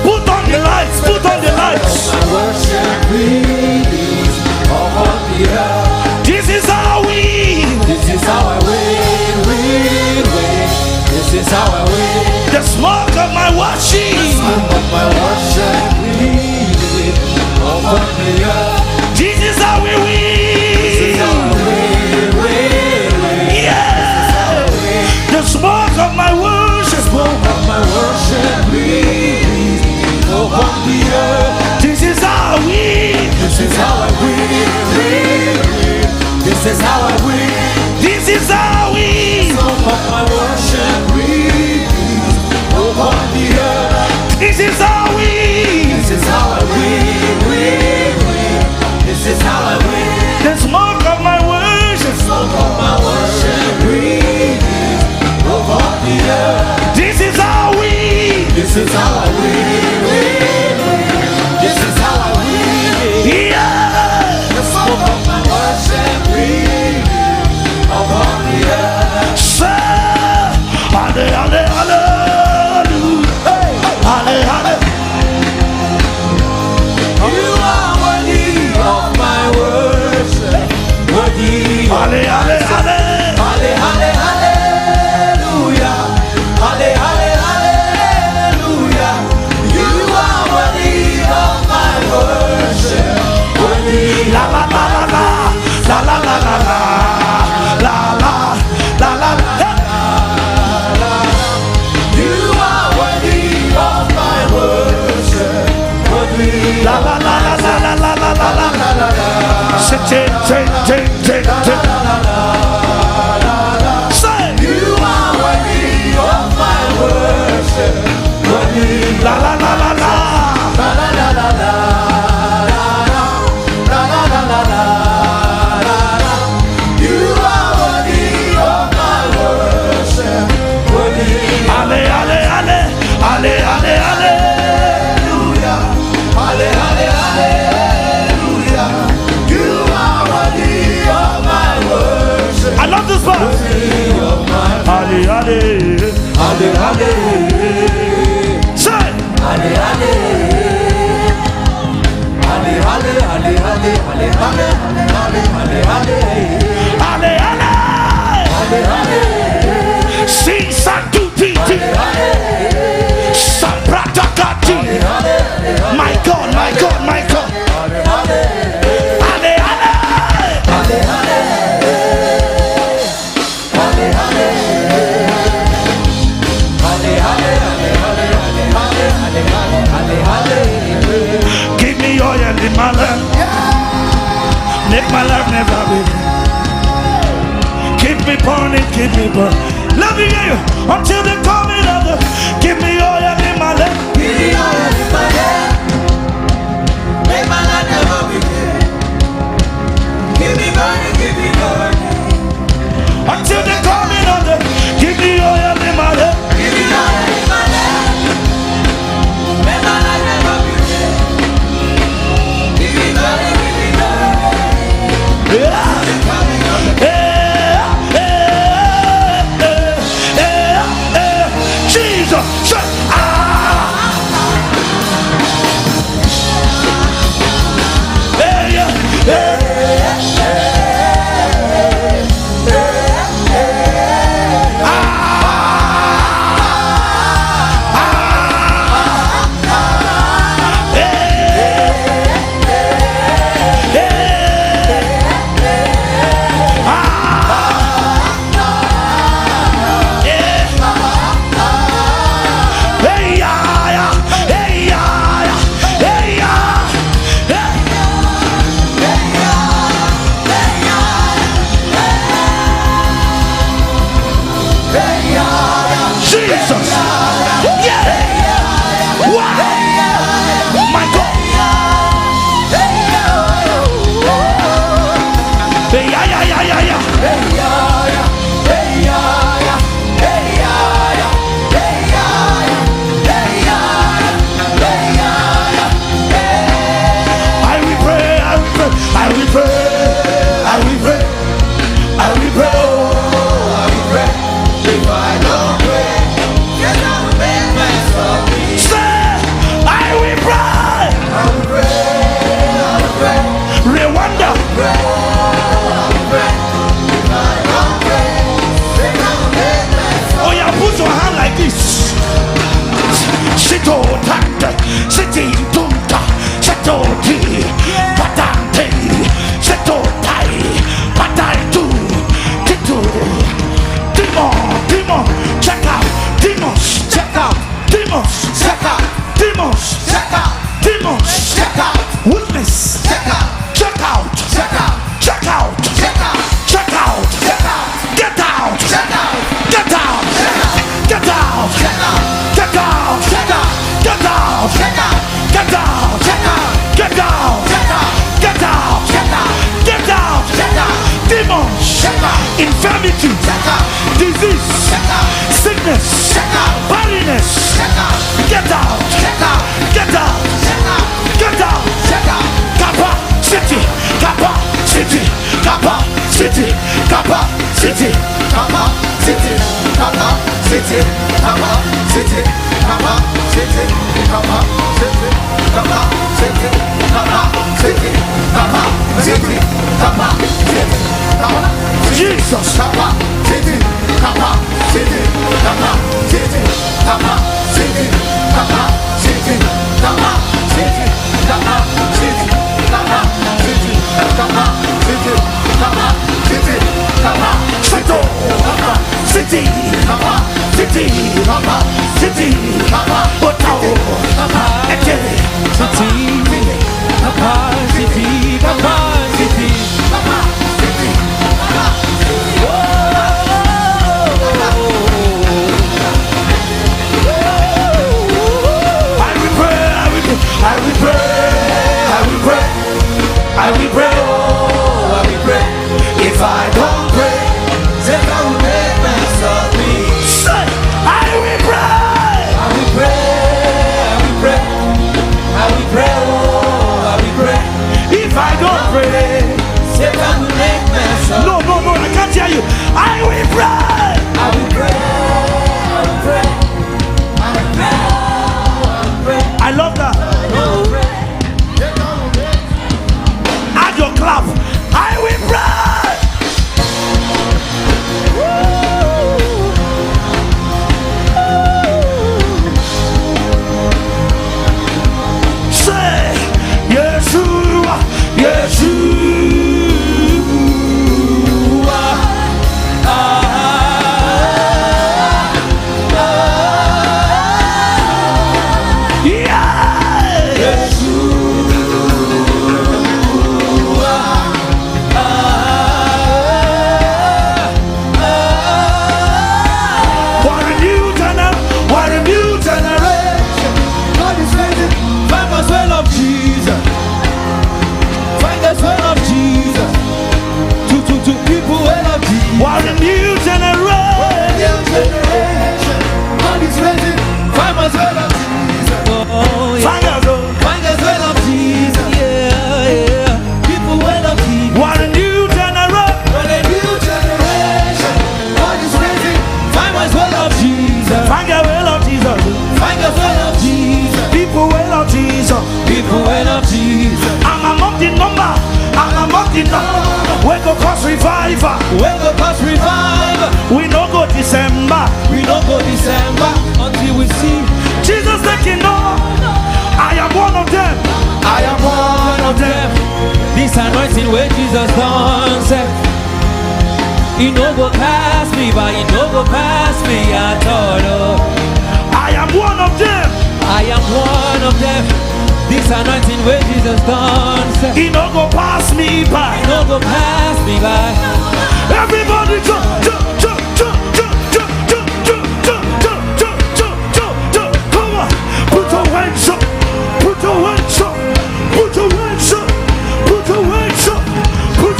put on the lights, put on the lights. My worship release upon the earth. This is how we. This is how I win, win, win. This is how I win. The smoke of my worship. Of my worship release upon the earth. This is how we win. This is how I win, win, win. Yeah. The smoke of my worship. Smoke of my worship release upon the earth. This is how we. This is how I win, win, win. This is how I win. This is how we. Smoke of my worship release upon the earth. This is how we. This is how I win, win, win. This is how I win. The smoke of my worship. Smoke of my worship release upon the earth. This is how we. This is how I win, win, win. This is how I win. Yeah. The smoke of my worship release upon the earth. Say, ale, ale, hallelujah. Ale, ale. You are worthy of my worship. Worthy of Ale, ale, ale. Halle, halle, hallelujah. Halle, halle, hallelujah. You are worthy of my worship. Worthy La la la la la. La la la la la. La la la la la. You are worthy of my worship. Worthy La la la la la la la la la la. Say, take, take, take, take, take. Say, You are worthy of my worship. Worthy la la la la la. la la la la la. La la la la la. You are worthy of my worship. Worthy Ale, ale, ale. Ale, ale, hallelujah. Halle, halle, hallelujah. You are worthy burning, keep me burning. Let me hear you. Until the coming of the, give me oil in my lamp. Give me oil in my lamp. Make my light never begin. Give me burning, give me burning. Until the coming of the, give me oil in my lamp. Give me oil in my lamp. Make my light never begin. Give me burning, give me burning. Yeah. The coming of the Jesus, say, generation. People when of Jesus. I'm among the number. I'm among the number. We go cause revival. When the past revive, We no go December. we don't go December until we see. Jesus taking over. I am one of them. I am one of them. This anointing where Jesus done said, he no go pass me by, he no go pass me at all. Oh. I am one of them. I am one of them. This anointing where Jesus done said, He no go pass me by. he no go pass me by. Everybody jump, jump, jump, jump, jump, jump, jump, jump, jump, jump, jump, jump, jump, jump. Come on, put your hands up, put your hands up, put your hands up, put your hands up, put.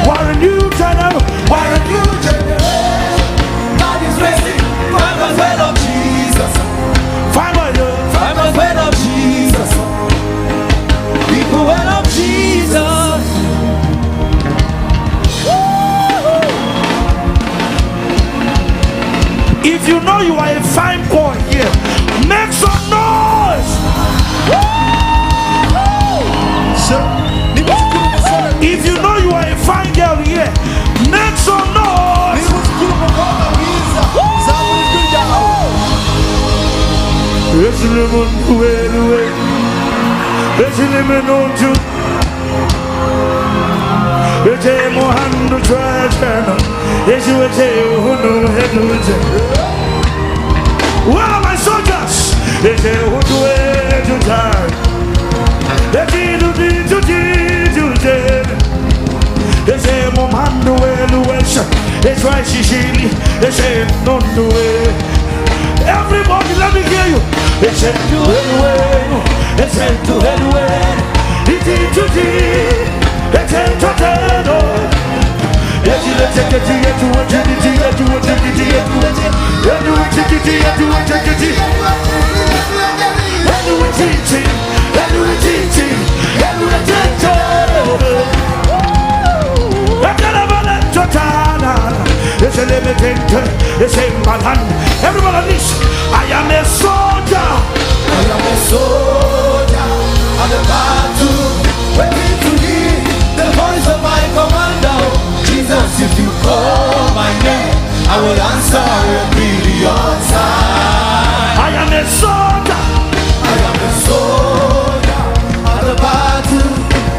We're a new generation. We're a new generation. God is raising farmers well of Jesus. Family. Farmers well of Jesus. People well of Jesus. If you know you are a fine boy here, make some noise. If you know you are a fine girl here, make some noise. Where are my soldiers? Everybody, let me hear you. It's a to anyway. It's a to anyway. It's a to it's a to everybody listen. I am a soldier. I am a soldier on the battle, waiting to hear the voice of my commander. Jesus, if you call my name, I will answer a million times. I am a soldier. I am a soldier on the battle,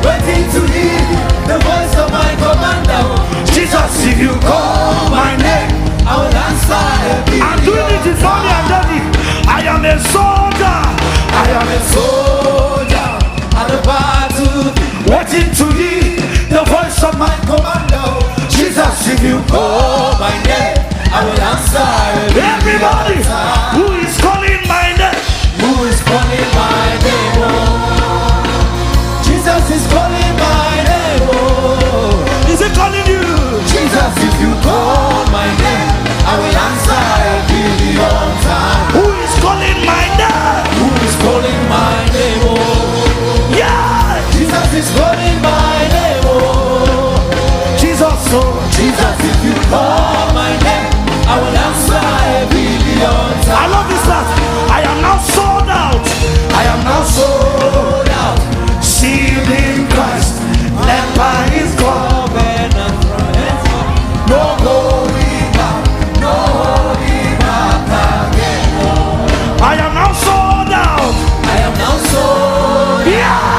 waiting to hear the voice of my commander. Jesus, if you call my name, I will answer a million I'm doing it in mommy and daddy. I am a soldier. I am a soldier on the battle, waiting to hear the voice of my commander. Jesus, if you Call my name, I will answer. everybody who is calling my name, Who is calling my name? Oh. Jesus is calling my name. Oh. is he calling you? Jesus, if you call my name, I will answer a billion times. Who is calling my name? Who is calling my name? Oh. Yeah, Jesus is calling my name. Oh. Jesus, oh. Jesus, if you call my name, I will answer a billion times. I love this last. I am now sold out. I am now sold out. Sealed in Christ, led by His God. No going back, no going back again. I am now sold out. I am now sold. Yeah.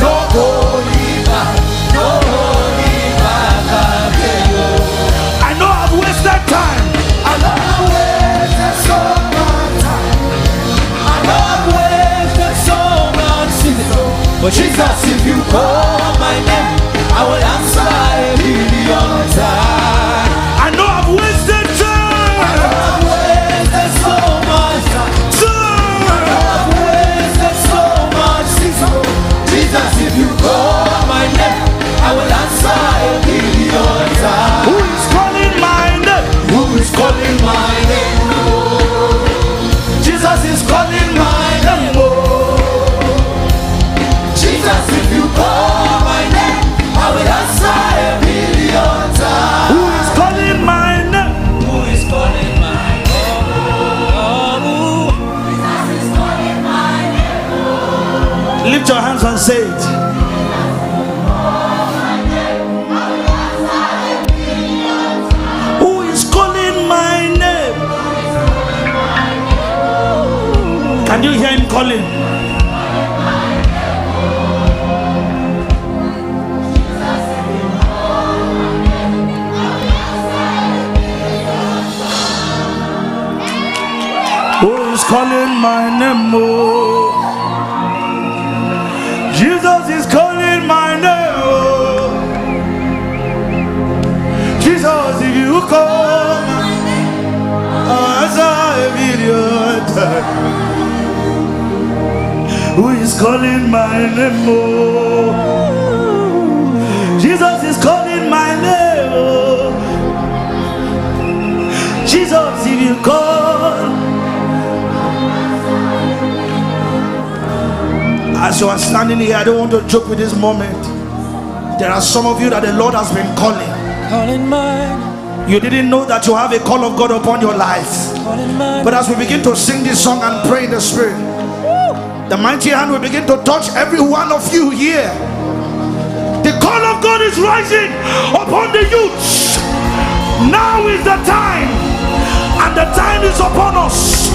No going back, no going back again. I know I've wasted time. I know I've wasted so much time. I know I've wasted so much season. But Jesus, if you call my name, I will answer a million times. I know I've wasted time. I've wasted so much time. I've wasted so much season. Jesus, if you call my name, I will answer a million times. Who is calling my name? Who is calling my name? Oh. Jesus is calling my name. Oh. Jesus, if you Say it. Who is calling my name? Can you hear him calling? Who is calling my name? Oh, Jesus is calling my name. Oh, Jesus, if you call, answer immediately. Who is calling my name? Oh, Jesus is calling my name. Oh, Jesus, if you call. As you are standing here, I don't want to joke with this moment. There are some of you that the Lord has been calling. You didn't know that you have a call of God upon your life. But as we begin to sing this song and pray in the Spirit, the mighty hand will begin to touch every one of you here. The call of God is rising upon the youths. Now is the time, and the time is upon us,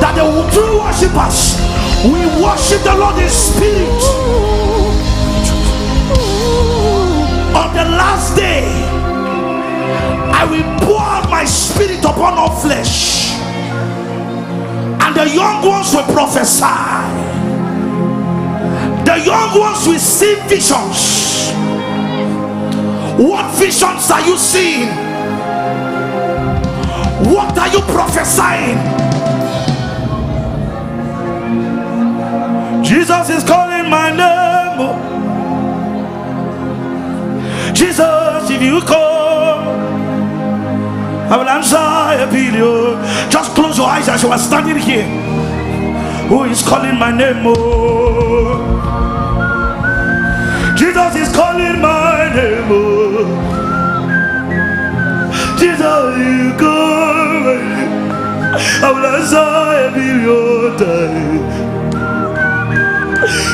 that the true worshippers, we worship the Lord in spirit. On the last day, I will pour out my spirit upon all flesh, and the young ones will prophesy. The young ones will see visions. What visions are you seeing? What are you prophesying? Jesus is calling my name. Jesus, if you call, I will answer a video. Just close your eyes as you are standing here. Who is calling my name? Oh, Jesus is calling my name. Oh, Jesus, you call my name. I will answer a video time.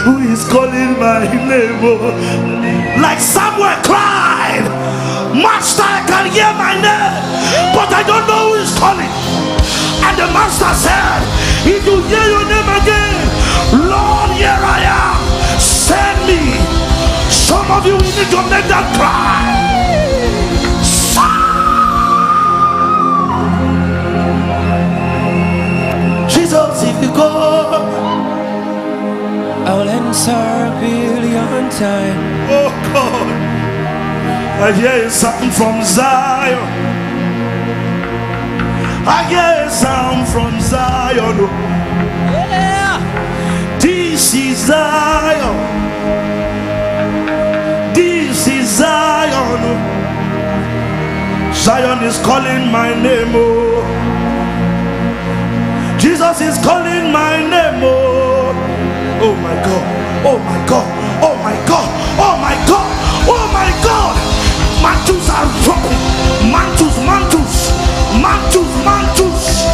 Who is calling my name? Oh, like Samuel cried, Master, I can hear my name, but I don't know who is calling. And the master said, if you hear your name again, Lord, here I am, send me. Some of you will need to make that cry. Jesus, if you go, I will answer a billion times. oh God, I hear something from Zion. I hear a sound from Zion. Yeah. This is Zion. This is Zion. Zion is calling my name. Oh, Jesus is calling my name. Oh, oh my God. Oh my God. Oh my God. Oh my God. Oh my God. Mantles are dropping. Mantles, mantles, mantles, mantles.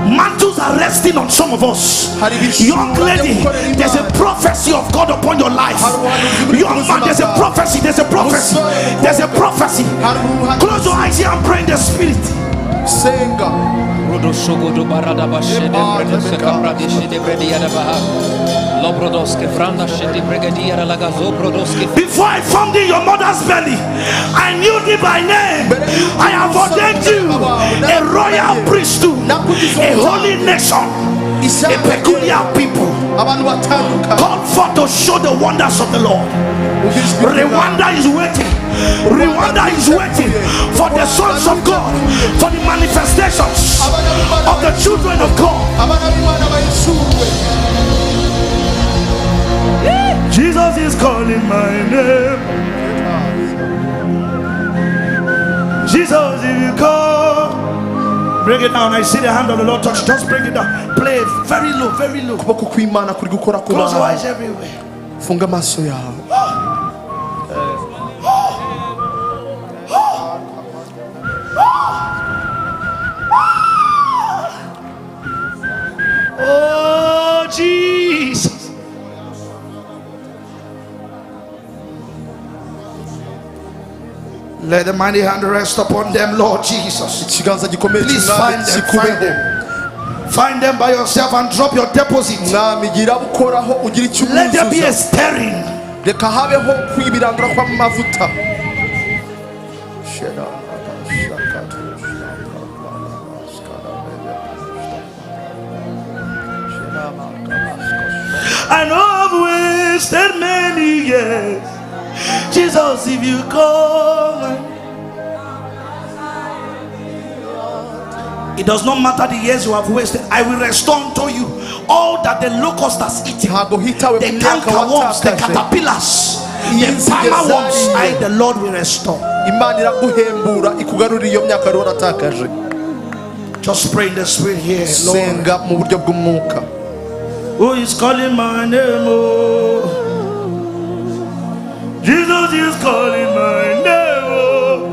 Mantles are resting on some of us. Young lady, there's a prophecy of God upon your life. Young man, there's a prophecy. There's a prophecy. There's a prophecy. Close your eyes here and pray in the Spirit. Before I formed in your mother's belly, I knew thee by name. I have ordained you a royal priesthood, a holy nation, a peculiar people, called forth to show the wonders of the Lord. Rwanda is waiting. Rwanda is waiting for the sons of God, for the manifestations of the children of God. Jesus is calling my name. Jesus, if you call, bring it down. I see the hand of the Lord touch. Just bring it down. Play it very low, very low. Close your eyes everywhere. Funga maso yao. Let the mighty hand rest upon them, Lord Jesus. ikiganza gikomeye Please cy'umwami find them, kikubeho. Find them by yourself and drop your deposit. mwami gira bukoraho ugira icyo Let there be a umwuzuza. stirring. reka habeho kwibirandura kw'amavuta. I know I've wasted many years. Jesus, if you come, it does not matter the years you have wasted. I will restore unto you all that the locust has eaten, the cankerworms, the caterpillars, the palmer worms. I, the Lord, will restore. Imana iraguhembura ikugarurira iyo myaka wari waratakaje. Just pray in the spirit here, Lord. Senga mu buryo bw'umwuka. Who is calling my name? Oh, Jesus is calling my name. Oh,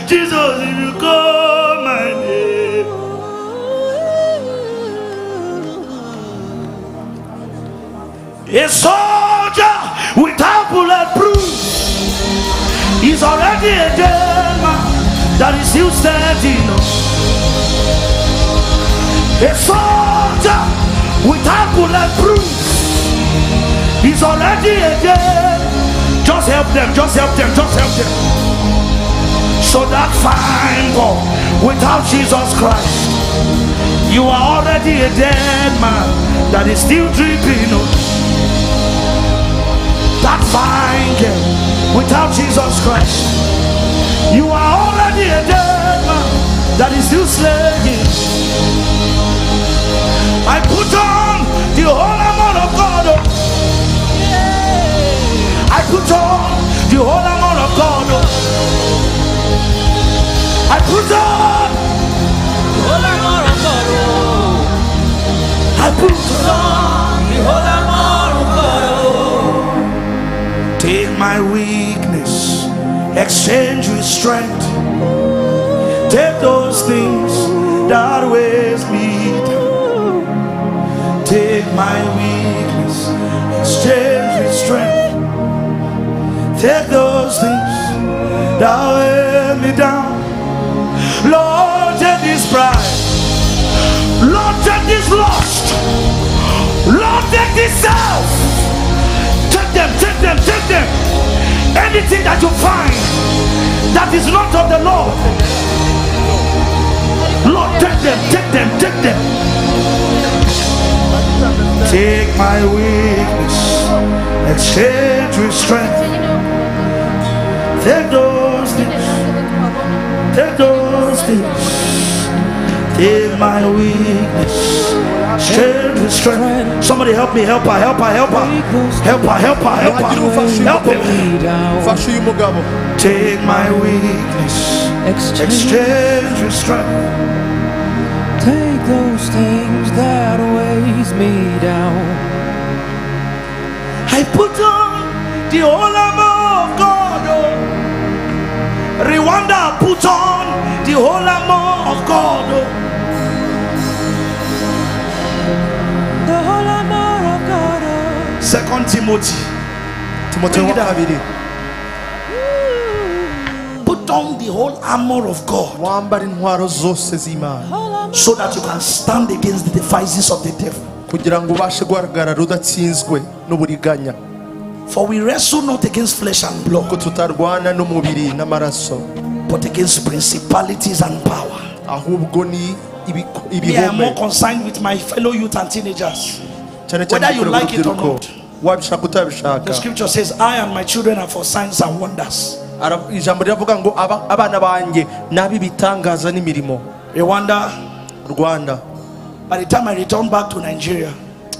Jesus, if you call my name. A soldier without bulletproof is already a dead man that is still standing. A soldier without bulletproof is already a dead. Just help them, just help them, just help them. So that fine boy without Jesus Christ, you are already a dead man that is still dripping. That fine girl without Jesus Christ, you are already a dead man that is still slaying. I put on the whole armor of God. I put on the whole armor of God. I put on the whole armor of God. I put on the whole armor of God. Take my weakness, exchange with strength. Take those things that weighs me down. Take my weakness, exchange with strength. Take those things that weigh me down. Lord, take this pride. Lord, take this lust. Lord, take this self. Take them, take them, take them. Anything that you find that is not of the Lord, Lord, take them, take them, take them. Take my weakness, exchange with strength. Take those things, take those things. Take my weakness, exchange with strength. Somebody help me, help her, help her, help her, help her, help her, help her, help him. Take my weakness, exchange with strength. Take those things that weighs me down. I put on the whole armor of God. Oh. Rwanda put on the whole armor of God. Oh. The whole armor of God. Oh. 2 Timothy. Timotheo wa kabiri. Put on the whole armor of God, wambara intwaro zose z'Imana so that you can stand against the devices of the devil. kugira ngo ubashe guhagarara udatsinzwe n'uburiganya. For we wrestle not against flesh and blood, ko tutarwana n'umubiri n'amaraso, but against principalities and power. ahubwo ni Me, I am more concerned with my fellow youth and teenagers, whether you like it or not. wabishaka utabishaka. The scripture says, I and my children are for signs and wonders. ijambo riravuga ngo abana banjye nabi bitangaza n'imirimo. Rwanda, by the time I return back to Nigeria,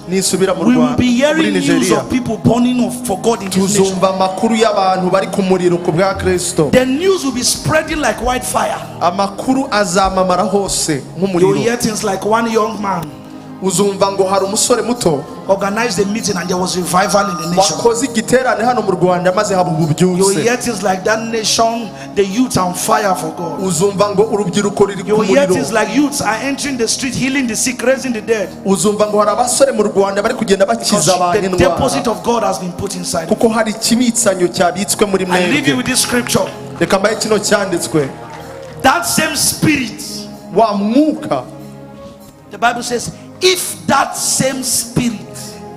nisubira mu we will Rwanda be hearing muri news Nigeria, of people burning for God in this nation. tuzumva amakuru y'abantu bari ku muriro ku bwa Kristo. The news will be spreading like wildfire. Amakuru azamamara hose You will nk'umuriro. hear things like one young man uzumva ngo hari umusore muto organized a meeting and there was revival in the nation. wakoze igiterane hano mu Rwanda maze haba You will ububyutse. hear things like that nation, the youth on fire for God. Uzumva ngo urubyiruko riri You ku will hear muriro. things like youths are entering the street, healing the sick, raising the dead. Uzumva ngo hari abasore mu Rwanda bari kugenda Because bakiza abantu the indwara deposit of God has been put inside. kuko hari ikibitsanyo cyabitswe muri I leave you mwebwe. with this scripture. Reka mbaye kino cyanditswe, That same spirit, wa mwuka, the Bible says, if that same spirit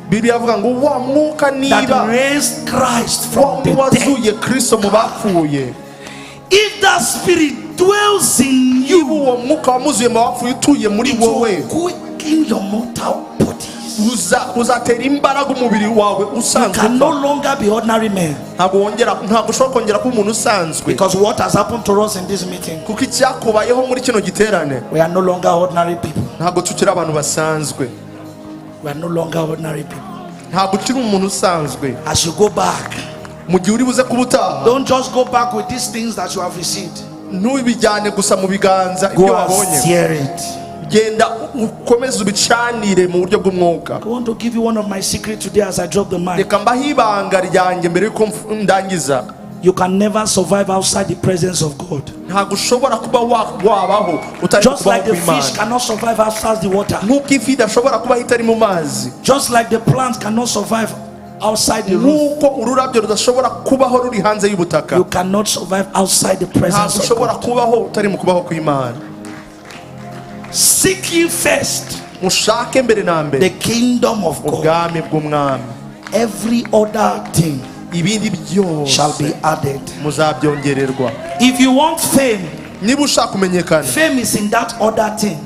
Bibiliya avuga ngo wa mwuka that niba raised Christ wa from the dead, wazuye Kristo mu bapfuye, if that spirit dwells in niba you, uwo mwuka wamuzuye mu bapfuye utuye muri it wowe, will quicken your mortal bodies. uzatera imbaraga umubiri wawe You usanzwe can no upfa. longer be ordinary men. Ntabwo ushobora kongera kuba umuntu usanzwe, Because what has happened to us in this meeting, kuko icyakubayeho muri kino giterane we are no longer ordinary people. ntabwo tukiri abantu basanzwe, We are no longer ordinary people. ntabwo ukiri umuntu usanzwe. As you go back, Mu gihe uri buze kuba utaha, don't just go back with these things that you have received. ntubijyane gusa mu biganza ibyo Go and wabonye, steer it. genda ukomeze ubicanire mu buryo bw'umwuka. I want to give you one of my secrets today as I drop the mic. Reka mbaho ibanga ryanjye mbere yuko ndangiza. You can never survive outside the presence of God. Ntabwo ushobora kuba wabaho utari Just kubaho like the fish kw'Imana, cannot survive outside the water. nk'uko ifi idashobora kubaho itari mu mazi, Just like the plant cannot survive outside the roof. nk'uko ururabyo rudashobora kubaho ruri hanze y'ubutaka, You cannot survive outside the presence ntabwo of ushobora God. kubaho utari mu kubaho kw'Imana. Seek ye first Mushake mbere na the mbere kingdom of God. ubwami bw'umwami, Every other thing ibindi shall byose be added. muzabyongererwa. If you want fame, Niba ushaka kumenyekana, fame is in that other thing.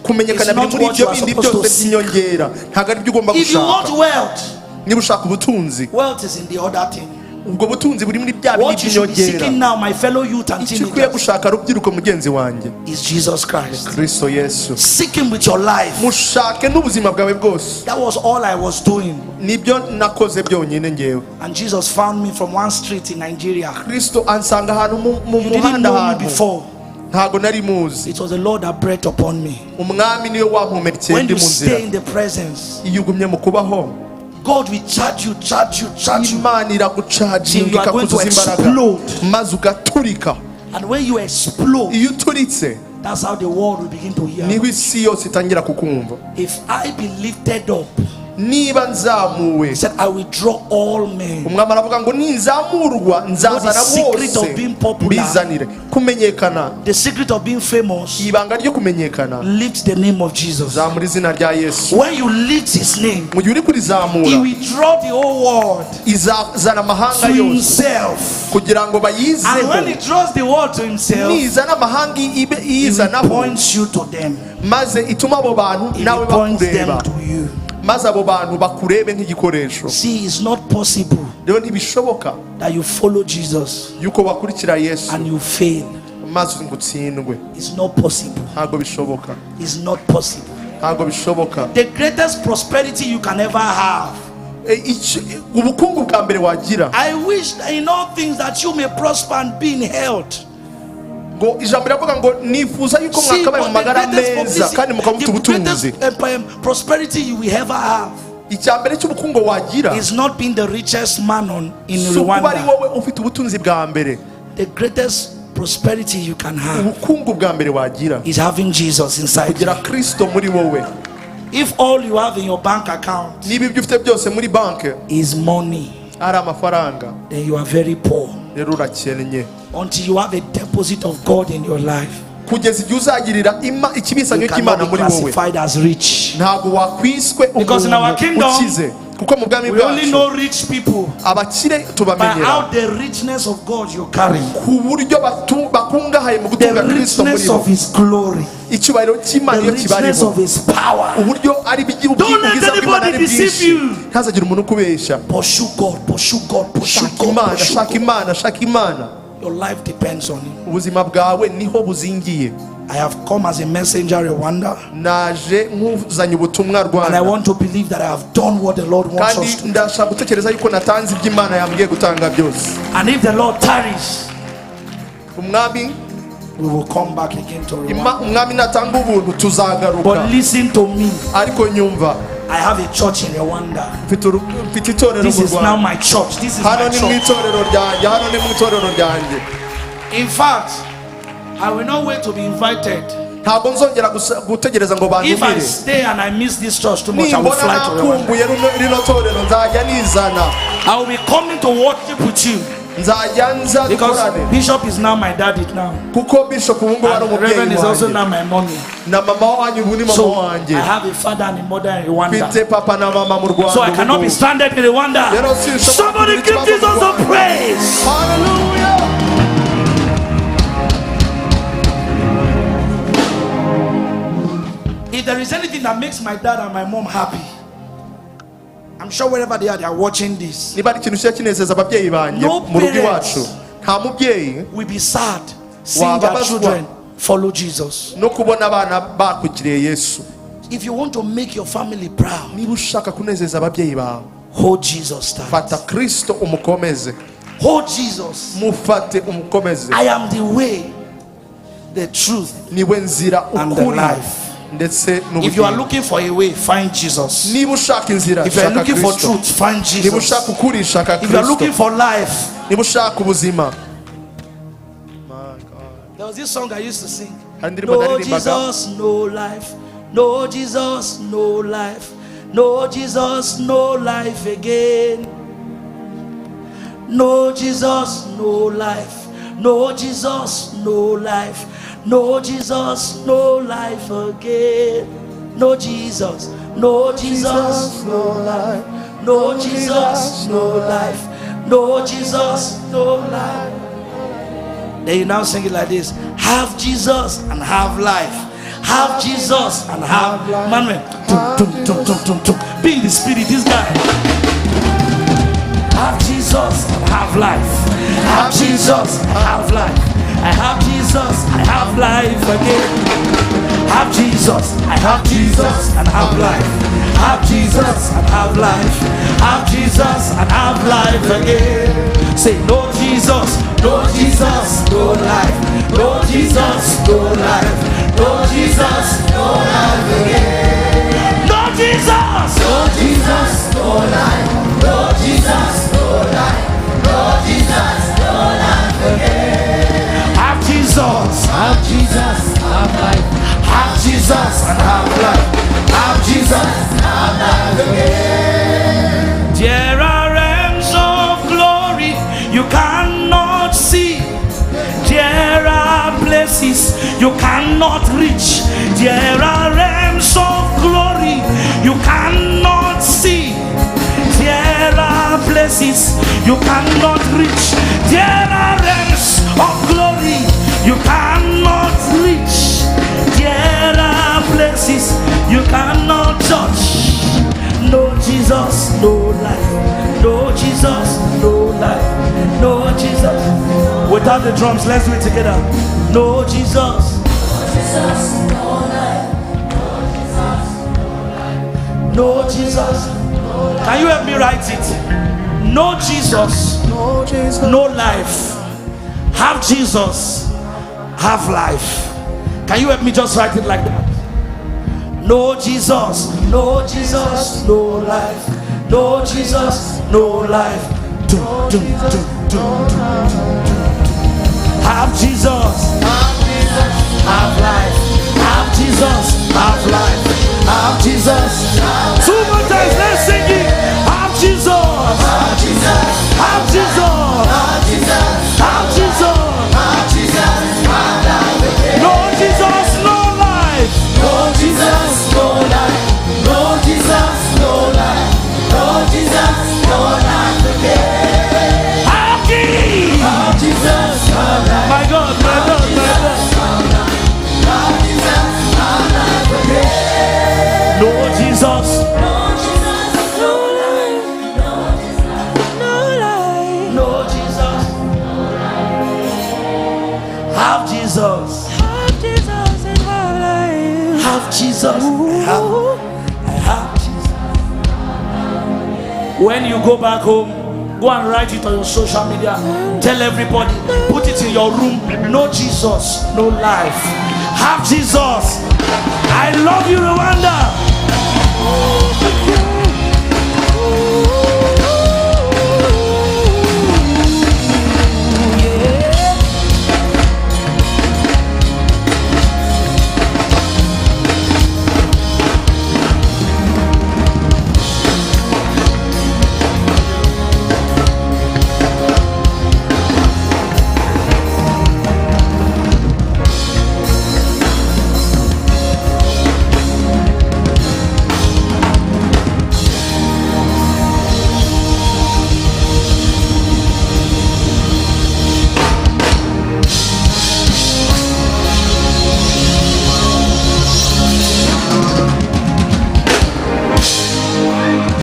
kumenyekana It's not biri muri what ibyo you are bindi supposed to byose seek. by'inyongera, ntabwo ari byo ugomba If you want gushaka. wealth, Niba ushaka ubutunzi, wealth is in the other thing. ubwo butunzi buri muri bya bindi What you should be by'inyongera. seeking now, my fellow youth and Icyo ukwiye teenagers, gushaka rubyiruko mugenzi wanjye, is Jesus Christ. Kristo Yesu. Seek him with your life. Mushake n'ubuzima bwawe bwose. That was all I was doing. Nibyo nakoze byonyine ngewe. And Jesus found me from one street in Nigeria. Kristo ansanga ahantu mu You didn't muhanda know me ahantu before. ntabwo nari muzi. It was the Lord that breathed upon me. Umwami niwe wampumerekeye When ndi you mu nzira. stay in the presence, Iyo ugumye mu kubaho, God will charge you. Imana iragucaginga Till you are going to ikakuzuza imbaraga explode. maze ugaturika. And when you explode, Iyo uturitse that's how the world will begin to hear. niho isi yose itangira kukumva. If I be lifted up, Niba nzamuwe, he said, I will draw all men. umwami aravuga ngo ninzamurwa nzazana The secret bose of being popular. bizanire kumenyekana. The secret of being famous, Ibanga ryo kumenyekana, lift the name of Jesus. zamura izina rya Yesu. When you lift his name, Mu gihe uri he kurizamura, will draw the whole world izazana amahanga to yose himself. kugira ngo And when he bayizeho. draws the world to himself, Nizana amahanga he iyizanaho, points you to them. maze ituma abo bantu He nawe points them bakureba, to you. maze abo bantu bakurebe nk'igikoresho. See, it's not possible Rero ntibishoboka that you follow Jesus yuko wakurikira Yesu and you fail. maze ngo utsindwe. It's not possible. Ntabwo bishoboka, It's not possible. ntabwo bishoboka. The greatest prosperity you can ever have. Ubukungu bwa mbere wagira, I wish that in all things that you may prosper and be in health. ngo ijambo riravuga ngo nifuza yuko See, mwakabaye mu but magara meza kandi mukaba mufite ubutunzi. the greatest prosperity you will ever have Icya mbere cy'ubukungu wagira is not being the richest man in si ukuba ari Rwanda. wowe ufite ubutunzi bwa mbere. The greatest prosperity you can have Ubukungu bwa mbere wagira is having Jesus inside kugira you. Kristo muri wowe. If all you have in your bank account Niba ibyo ufite byose muri banki is money, ari amafaranga, then you are very poor. rero urakennye. Until you have a deposit of God in your life, Kugeza igihe uzagirira ikibisanyo you cy'Imana cannot be muri wowe, classified as rich. ntabwo wakwiswe Because in our umuntu kingdom, ukize, kuko mu bwami We only bwacu know rich people abakire by tubamenyera how the richness of God you carry, ku buryo bakungahaye mu the gutunga Kristo muri richness bo. of His glory, Icyubahiro cy'Imana the iyo richness kibariho, of His power. uburyo ari Don't let ubwiza bw'Imana anybody ari deceive bwinshi. you. Ntihazagire umuntu ukubeshya. Pursue God, pursue God, pursue Shaka God, Imana, pursue shaka God. Imana, shaka Imana. Your life depends on Him. Ubuzima bwawe niho buzingiye. I have come as a messenger, Rwanda, Naje nkuzanye ubutumwa and I Rwanda, want to believe that I have done what the Lord wants kandi us to. ndashaka gutekereza yuko natanze ibyo Imana yambwiye gutanga byose. And if the Lord tarries, Umwami we will come back again to Rwanda. umwami natanga ubuntu tuzagaruka. But listen to me. Ariko nyumva, I have a church in Rwanda. mfite itorero This mu is now Rwanda. my church. This is Hano my ni mu church. itorero ryanjye, hano ni mu itorero ryanjye. In fact, I will not wait to be invited. Ntabwo nzongera gutegereza ngo If I bantumire. stay and I miss this church too much, I will Nimbona fly to Rwanda. nakumbuye rino torero nzajya nizana. I will be coming to worship with you. Nzajya nza Because dukorane. Bishop is now my daddy now. Kuko Bishop ubu ngubu ari And Reverend umubyeyi is also wanjye. now my mommy. Na mama wanjye ubu ni mama So I wanjye. have a father and a mother in Rwanda. Mfite papa na mama mu Rwanda. So I cannot be stranded in Rwanda. Somebody give Jesus a praise. Hallelujah. If there is anything that makes my dad and my mom happy, I'm sure wherever they are watching this, Niba ari ikintu kinezeza ababyeyi banjye No mu rugo parents. iwacu, nta mubyeyi will be sad seeing their children follow Jesus. no kubona abana bakugiriye Yesu. If you want to make your family proud, Niba ushaka kunezeza ababyeyi bawe, hold Jesus tight. fata Kristo umukomeze. Hold Jesus. Mufate umukomeze. I am the way, the truth, Niwe nzira and the ukuri life. ndetse If you are n'ubugingo. looking for a way, find Jesus. Niba ushaka inzira, If you are shaka looking for Kristo. truth, find Niba Jesus. ushaka ukuri, shaka If you are looking Kristo. for life, Niba ushaka ubuzima. there was this song I used to sing. Hari indirimbo No naririmbaga. Jesus, no life. No Jesus, no life. No Jesus, no life again. No Jesus, no life. No Jesus, no life. No Jesus, no life again. No Jesus, no Jesus, no life. No Jesus, no life. No Jesus, no life. Then you now sing it like this: have Jesus and have life. Have Jesus and have life. Manuel, be in the spirit, this guy. Have Jesus and have life. Have Jesus and have life. I have Jesus, I have life again. Have Jesus, I have Jesus and have life. Have Jesus and have life. Have Jesus and have life again. Say no Jesus, no Jesus, no life. No Jesus, no life. No Jesus, no life again. No Jesus, no Jesus, no life. No Jesus, no life. No Jesus, no life again. Have Jesus, have Jesus, have life. Have Jesus and have life. Have Jesus, have life again. There are realms of glory you cannot see. There are places you cannot reach. There are realms of glory you cannot see. There are places you cannot reach. There are realms of glory you cannot reach. There are places you cannot touch. No Jesus, no life. No Jesus, no life. No Jesus. Without the drums, let's do it together. No Jesus. No Jesus. Can you help me write it? No Jesus. No life. Have Jesus. Have life. Can you help me just write it like that? No Jesus. No Jesus. No life. No Jesus. No life. Have Jesus. Have life. Have Jesus. Have life. Have Jesus. Two more times. Let's sing it. Have Jesus. Have Jesus. Have Jesus. Have Jesus. Have Jesus. Have Jesus. Have life. No Jesus, no life. No Jesus, no life. No Jesus, no life. No Jesus, no life again. Have Jesus. Have Jesus. Have life. My God, my God, my God. Have Jesus. Have life again. No Jesus. No Jesus, no life. No Jesus, no life. No Jesus. Have Jesus. Have Jesus and have life. Have Jesus. I have Jesus. When you go back home, Go and write it on your social media. Tell everybody. Put it in your room. No Jesus, no life. Have Jesus. I love you, Rwanda.